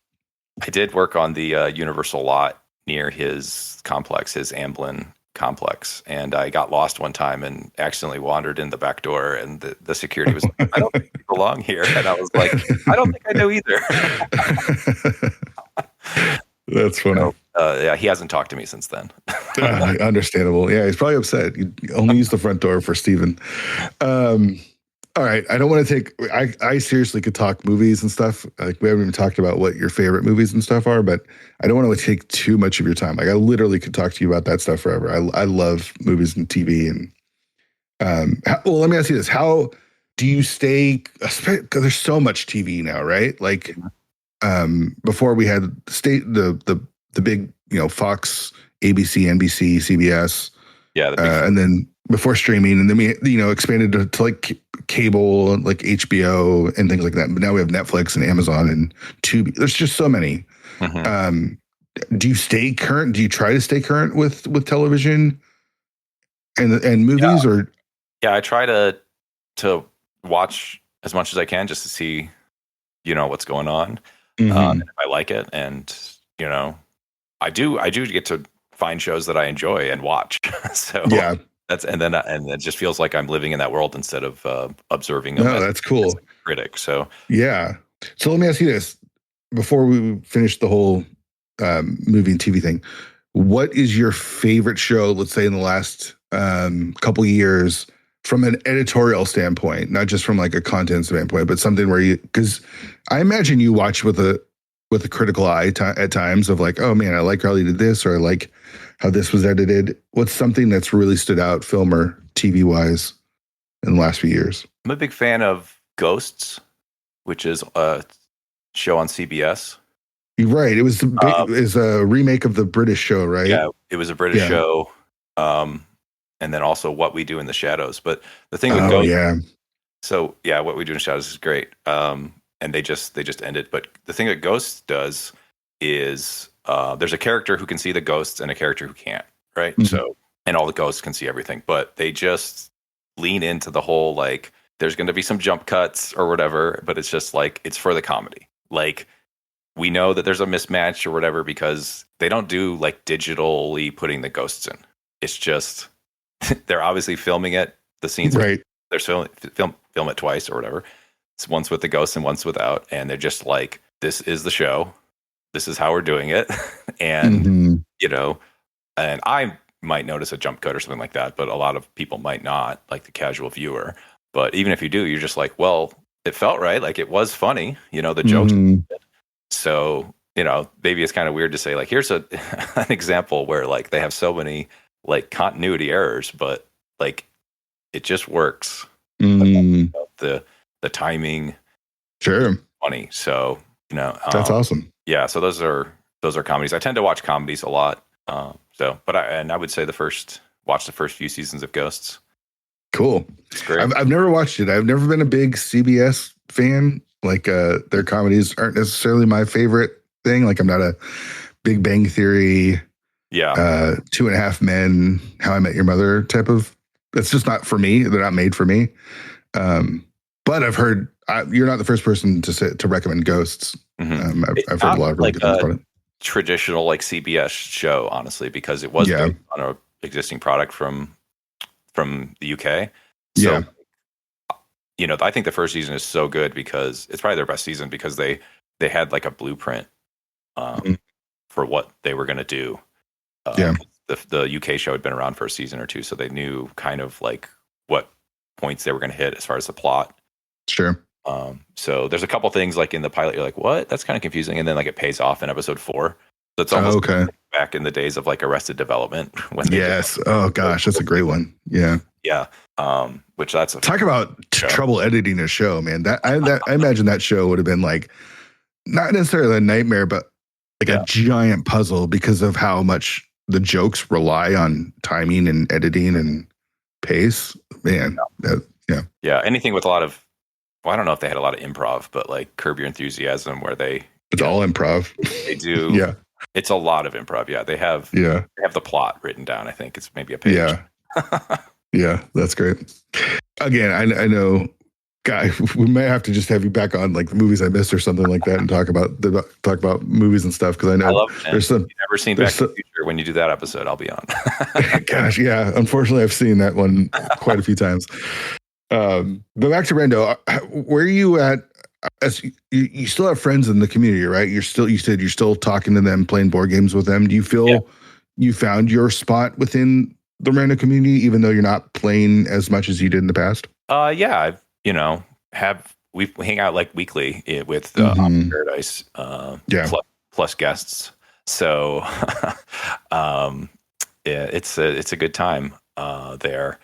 I did work on the Universal lot near his complex, his Amblin complex, and I got lost one time and accidentally wandered in the back door, and the security was like, I don't think you belong here. And I was like, I don't think I do either. That's funny. So, he hasn't talked to me since then. Understandable. Yeah, he's probably upset. You only use the front door for Steven. All right. I don't want to take, I seriously could talk movies and stuff. We haven't even talked about what your favorite movies and stuff are, but I don't want to take too much of your time. I literally could talk to you about that stuff forever. I love movies and TV. And, let me ask you this. How do you stay, because there's so much TV now, right? Before we had the big, Fox, ABC, NBC, CBS. Yeah. And then before streaming, and then we, expanded to cable, like HBO and things like that. But now we have Netflix and Amazon and Tubi. There's just so many. Do you stay current? Do you try to stay current with television and movies? Or I try to watch as much as I can just to see, what's going on. If I like it, and I do get to find shows that I enjoy and watch. So yeah. And it just feels like I'm living in that world instead of observing them. No, that's cool. As a critic. So yeah. So let me ask you this before we finish the whole movie and TV thing. What is your favorite show? Let's say in the last couple years, from an editorial standpoint, not just from a content standpoint, but something where because I imagine you watch with a critical eye at times of oh man, I like how they did this, or I like how this was edited. What's something that's really stood out film or TV wise in the last few years? I'm a big fan of Ghosts, which is a show on CBS. You're right. It was is a remake of the British show, right? Yeah, it was a British show. And then also What We Do in the Shadows. But the thing with Ghosts, so What We Do in the Shadows is great. And they just ended. But the thing that Ghosts does is there's a character who can see the ghosts and a character who can't. right? Mhm. So, and all the ghosts can see everything, but they just lean into the whole like there's going to be some jump cuts or whatever, but it's just like it's for the comedy. Like we know that there's a mismatch or whatever because they don't do like digitally putting the ghosts in. It's just they're obviously filming it. The scenes Right. they're film it twice or whatever. It's once with the ghosts and once without, and they're just like, this is the show. This is how we're doing it, and Mhm. you know, and I might notice a jump cut or something like that, but a lot of people might not, like the casual viewer. But even if you do, you're just like, well, it felt right. Like it was funny, the jokes. Mhm. So, maybe it's kind of weird to say, like, here's an example where like they have so many like continuity errors, but like it just works. Mhm. The timing Sure. funny. So, That's awesome. yeah, so those are comedies. I tend to watch comedies a lot. But I would say watch the first few seasons of Ghosts. Cool. It's great. I've never watched it. I've never been a big CBS fan. Like their comedies aren't necessarily my favorite thing. Like I'm not a Big Bang Theory, Yeah. 2.5 Men, How I Met Your Mother type of. It's just not for me. They're not made for me. But I've heard you're not the first person to recommend Ghosts. Mm-hmm. I've heard a lot of really good things about it. Traditional like CBS show, honestly, because it was based on an existing product from the UK. So, I think the first season is so good because it's probably their best season because they had like a blueprint for what they were going to do. The UK show had been around for a season or two, so they knew kind of like what points they were going to hit as far as the plot. Sure. So there's a couple things like in the pilot you're like, what? That's kind of confusing, and then like it pays off in episode 4. So it's almost like back in the days of like Arrested Development when they oh gosh, that's a great one. Yeah. Which that's talk about trouble editing a show, man. I imagine that show would have been like not necessarily a nightmare, but like a giant puzzle because of how much the jokes rely on timing and editing and pace. Man, anything with a lot of, well, I don't know if they had a lot of improv, but like Curb Your Enthusiasm, where it's all improv. They do. It's a lot of improv. Yeah, they have the plot written down. I think it's maybe a page. Yeah, that's great. Again, I know, Guy, we may have to just have you back on like the movies I missed or something like that and talk about movies and stuff, because I know there's some. You've never seen Back to the Future. When you do that episode, I'll be on. Gosh, yeah. Unfortunately, I've seen that one quite a few times. But back to Rando, where are you at? As you still have friends in the community, right? You said you're still talking to them, playing board games with them. Do you feel you found your spot within the Rando community, even though you're not playing as much as you did in the past? Yeah, we hang out like weekly with Paradise, plus guests. So, it's a good time there.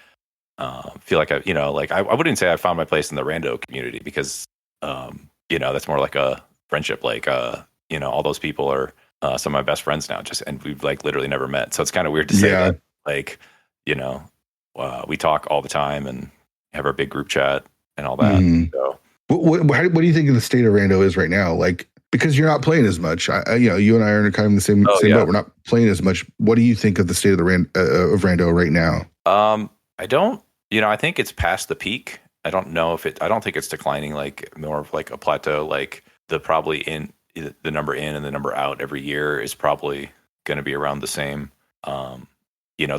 Feel like I wouldn't say I found my place in the Rando community because that's more like a friendship. Like all those people are some of my best friends now. And we've like literally never met, so it's kind of weird to say that. Like we talk all the time and have our big group chat and all that. So, what do you think of the state of Rando is right now? Like, because you're not playing as much. You and I are kind of in the same boat. We're not playing as much. What do you think of the state of of Rando right now? I don't. I think it's past the peak. I don't know if I don't think it's declining, like more of like a plateau. Like the number in and the number out every year is probably going to be around the same.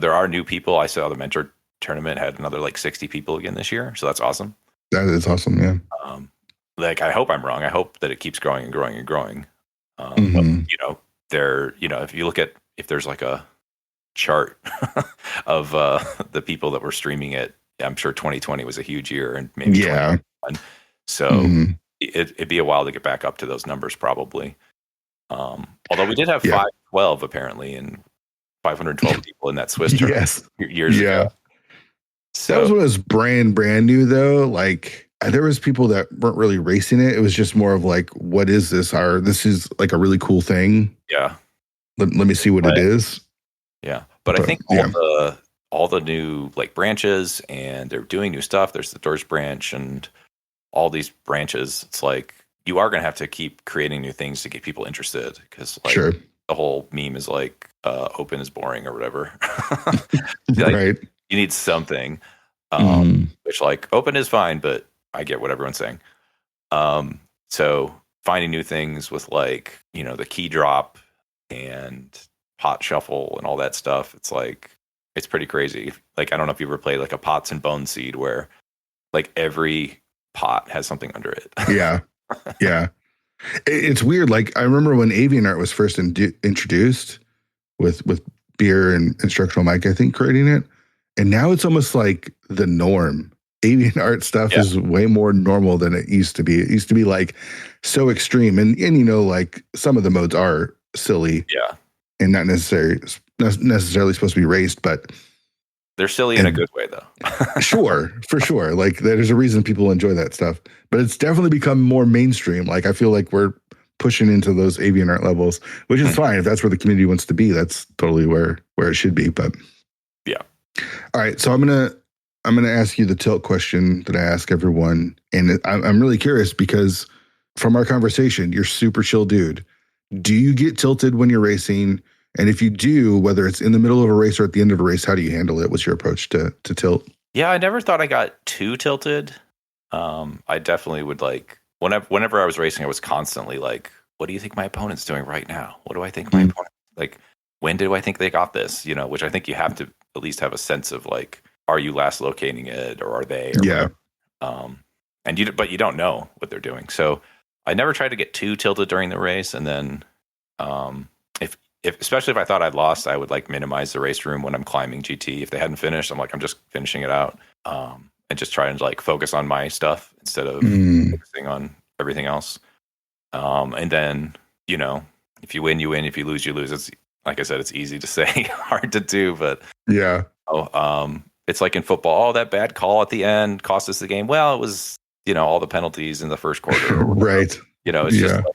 There are new people. I saw the mentor tournament had another like 60 people again this year, so that's awesome. That is awesome. Yeah. Like I hope I'm wrong. I hope that it keeps growing and growing and growing. But if you look at, if there's like a chart of the people that were streaming it, I'm sure 2020 was a huge year, and maybe 2021. So it'd be a while to get back up to those numbers probably. Although we did have 512 apparently, and 512 people in that Swiss tournament years ago. So that was when it was brand new though. Like there was people that weren't really racing it. It was just more of like, what is this? This is like a really cool thing. Yeah. Let me see what it is. Yeah. But I think all the new like branches, and they're doing new stuff. There's the Doors branch and all these branches. It's like you are going to have to keep creating new things to get people interested, because the whole meme is like open is boring or whatever. Right. You need something, which like open is fine, but I get what everyone's saying. So finding new things with like, the key drop and pot shuffle and all that stuff. It's like, it's pretty crazy. Like, I don't know if you ever played like a pots and bone seed where like every pot has something under it. Yeah. Yeah. It's weird. Like, I remember when avian art was first introduced with Beer and Instructional Mike, I think, creating it. And now it's almost like the norm. Avian art stuff is way more normal than it used to be. It used to be like so extreme. And like some of the modes are silly. Yeah. And not necessarily supposed to be raced, but they're silly in a good way, though. Sure, for sure. Like, there's a reason people enjoy that stuff. But it's definitely become more mainstream. Like, I feel like we're pushing into those avian art levels, which is fine. If that's where the community wants to be, that's totally where it should be. But yeah. All right. So I'm gonna ask you the tilt question that I ask everyone. And I'm really curious because from our conversation, you're super chill dude. Do you get tilted when you're racing? And if you do, whether it's in the middle of a race or at the end of a race, how do you handle it? What's your approach to tilt? Yeah, I never thought I got too tilted. I definitely would like, whenever I was racing, I was constantly like, what do you think my opponent's doing right now? What do I think my opponent, like, when do I think they got this? Which I think you have to at least have a sense of like, are you last locating it or are they? Or yeah. Whatever. But you don't know what they're doing. So I never tried to get too tilted during the race. And then, especially if I thought I'd lost, I would like minimize the race room when I'm climbing GT. If they hadn't finished, I'm like, I'm just finishing it out, and just trying to like focus on my stuff instead of focusing on everything else. And then, if you win, you win. If you lose, you lose. It's like I said, it's easy to say, hard to do, but yeah. It's like in football. Oh, that bad call at the end cost us the game. Well, it was, all the penalties in the first quarter. Right. It's just like,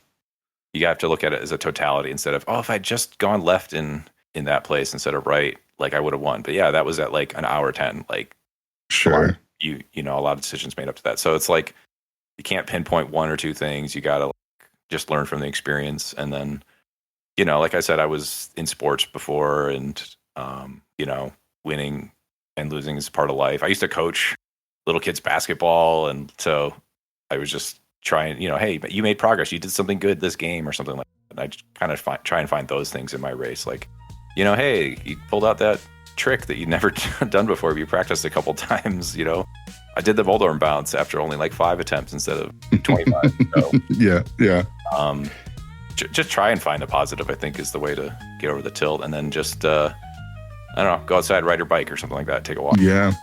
you have to look at it as a totality instead of, if I'd just gone left in that place instead of right, like I would have won. But yeah, that was at like an hour 10. Like, sure, a lot of decisions made up to that. So it's like you can't pinpoint one or two things. You got to just learn from the experience. And then, like I said, I was in sports before, and winning and losing is part of life. I used to coach little kids basketball, and so I was just trying, hey, but you made progress. You did something good this game or something like that. And I just kind of try and find those things in my race. Like, hey, you pulled out that trick that you'd never done before. You practiced a couple times, I did the Voldorm bounce after only like 5 attempts instead of 25. So, yeah. Just try and find a positive, I think, is the way to get over the tilt. And then just, I don't know, go outside, ride your bike or something like that. Take a walk. Yeah.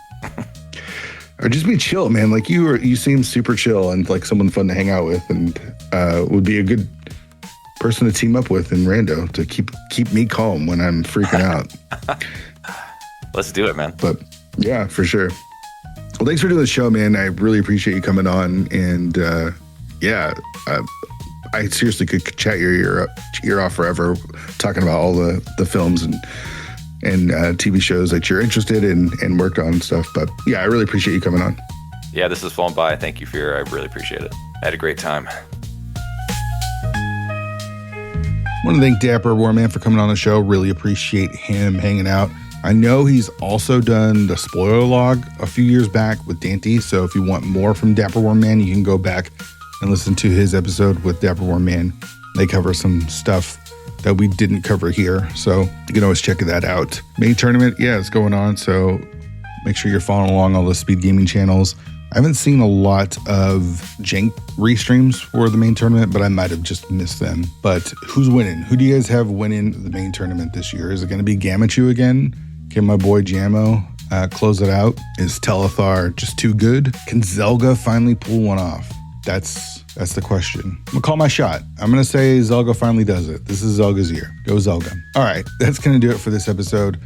Or just be chill, man. Like you seem super chill and like someone fun to hang out with, and would be a good person to team up with in rando to keep me calm when I'm freaking out. Let's do it, man. But yeah, for sure. Well, thanks for doing the show, man. I really appreciate you coming on, and I seriously could chat your ear off forever talking about all the films and TV shows that you're interested in and worked on and stuff. But yeah, I really appreciate you coming on. Yeah, this has flown by. Thank you, Fear. I really appreciate it. I had a great time. I want to thank DapperWormMan for coming on the show. Really appreciate him hanging out. I know he's also done the spoiler log a few years back with Dante. So if you want more from DapperWormMan, you can go back and listen to his episode with DapperWormMan. They cover some stuff that we didn't cover here. So you can always check that out. Main tournament, yeah, it's going on. So make sure you're following along all the speed gaming channels. I haven't seen a lot of Jank restreams for the main tournament, but I might have just missed them. But who's winning? Who do you guys have winning the main tournament this year? Is it going to be Gamachu again? Can my boy Jamo close it out? Is Telethar just too good? Can Zelga finally pull one off? That's the question. I'm gonna call my shot. I'm gonna say Zelga finally does it. This is Zelga's year. Go Zelga. All right, that's gonna do it for this episode.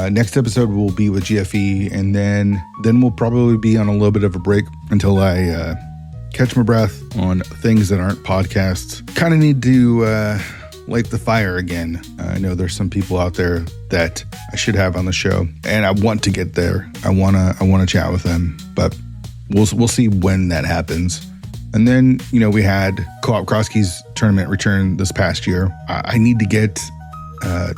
Next episode will be with GFE, and then we'll probably be on a little bit of a break until I catch my breath on things that aren't podcasts. Kind of need to light the fire again. I know there's some people out there that I should have on the show, and I want to get there. I wanna chat with them, but we'll see when that happens. And then, we had Co-op Cross Keys tournament return this past year. I need to get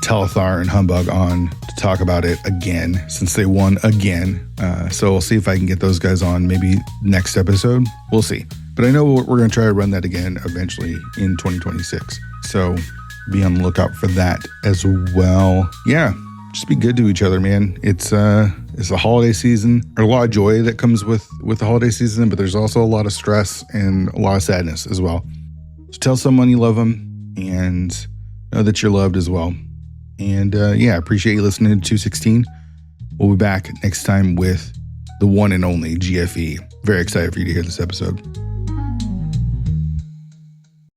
Telethar and Humbug on to talk about it again, since they won again. So we'll see if I can get those guys on maybe next episode. We'll see. But I know we're going to try to run that again eventually in 2026. So be on the lookout for that as well. Yeah, just be good to each other, man. It's the holiday season. There's a lot of joy that comes with the holiday season, but there's also a lot of stress and a lot of sadness as well. So tell someone you love them and know that you're loved as well. And yeah, I appreciate you listening to 216. We'll be back next time with the one and only GFE. Very excited for you to hear this episode.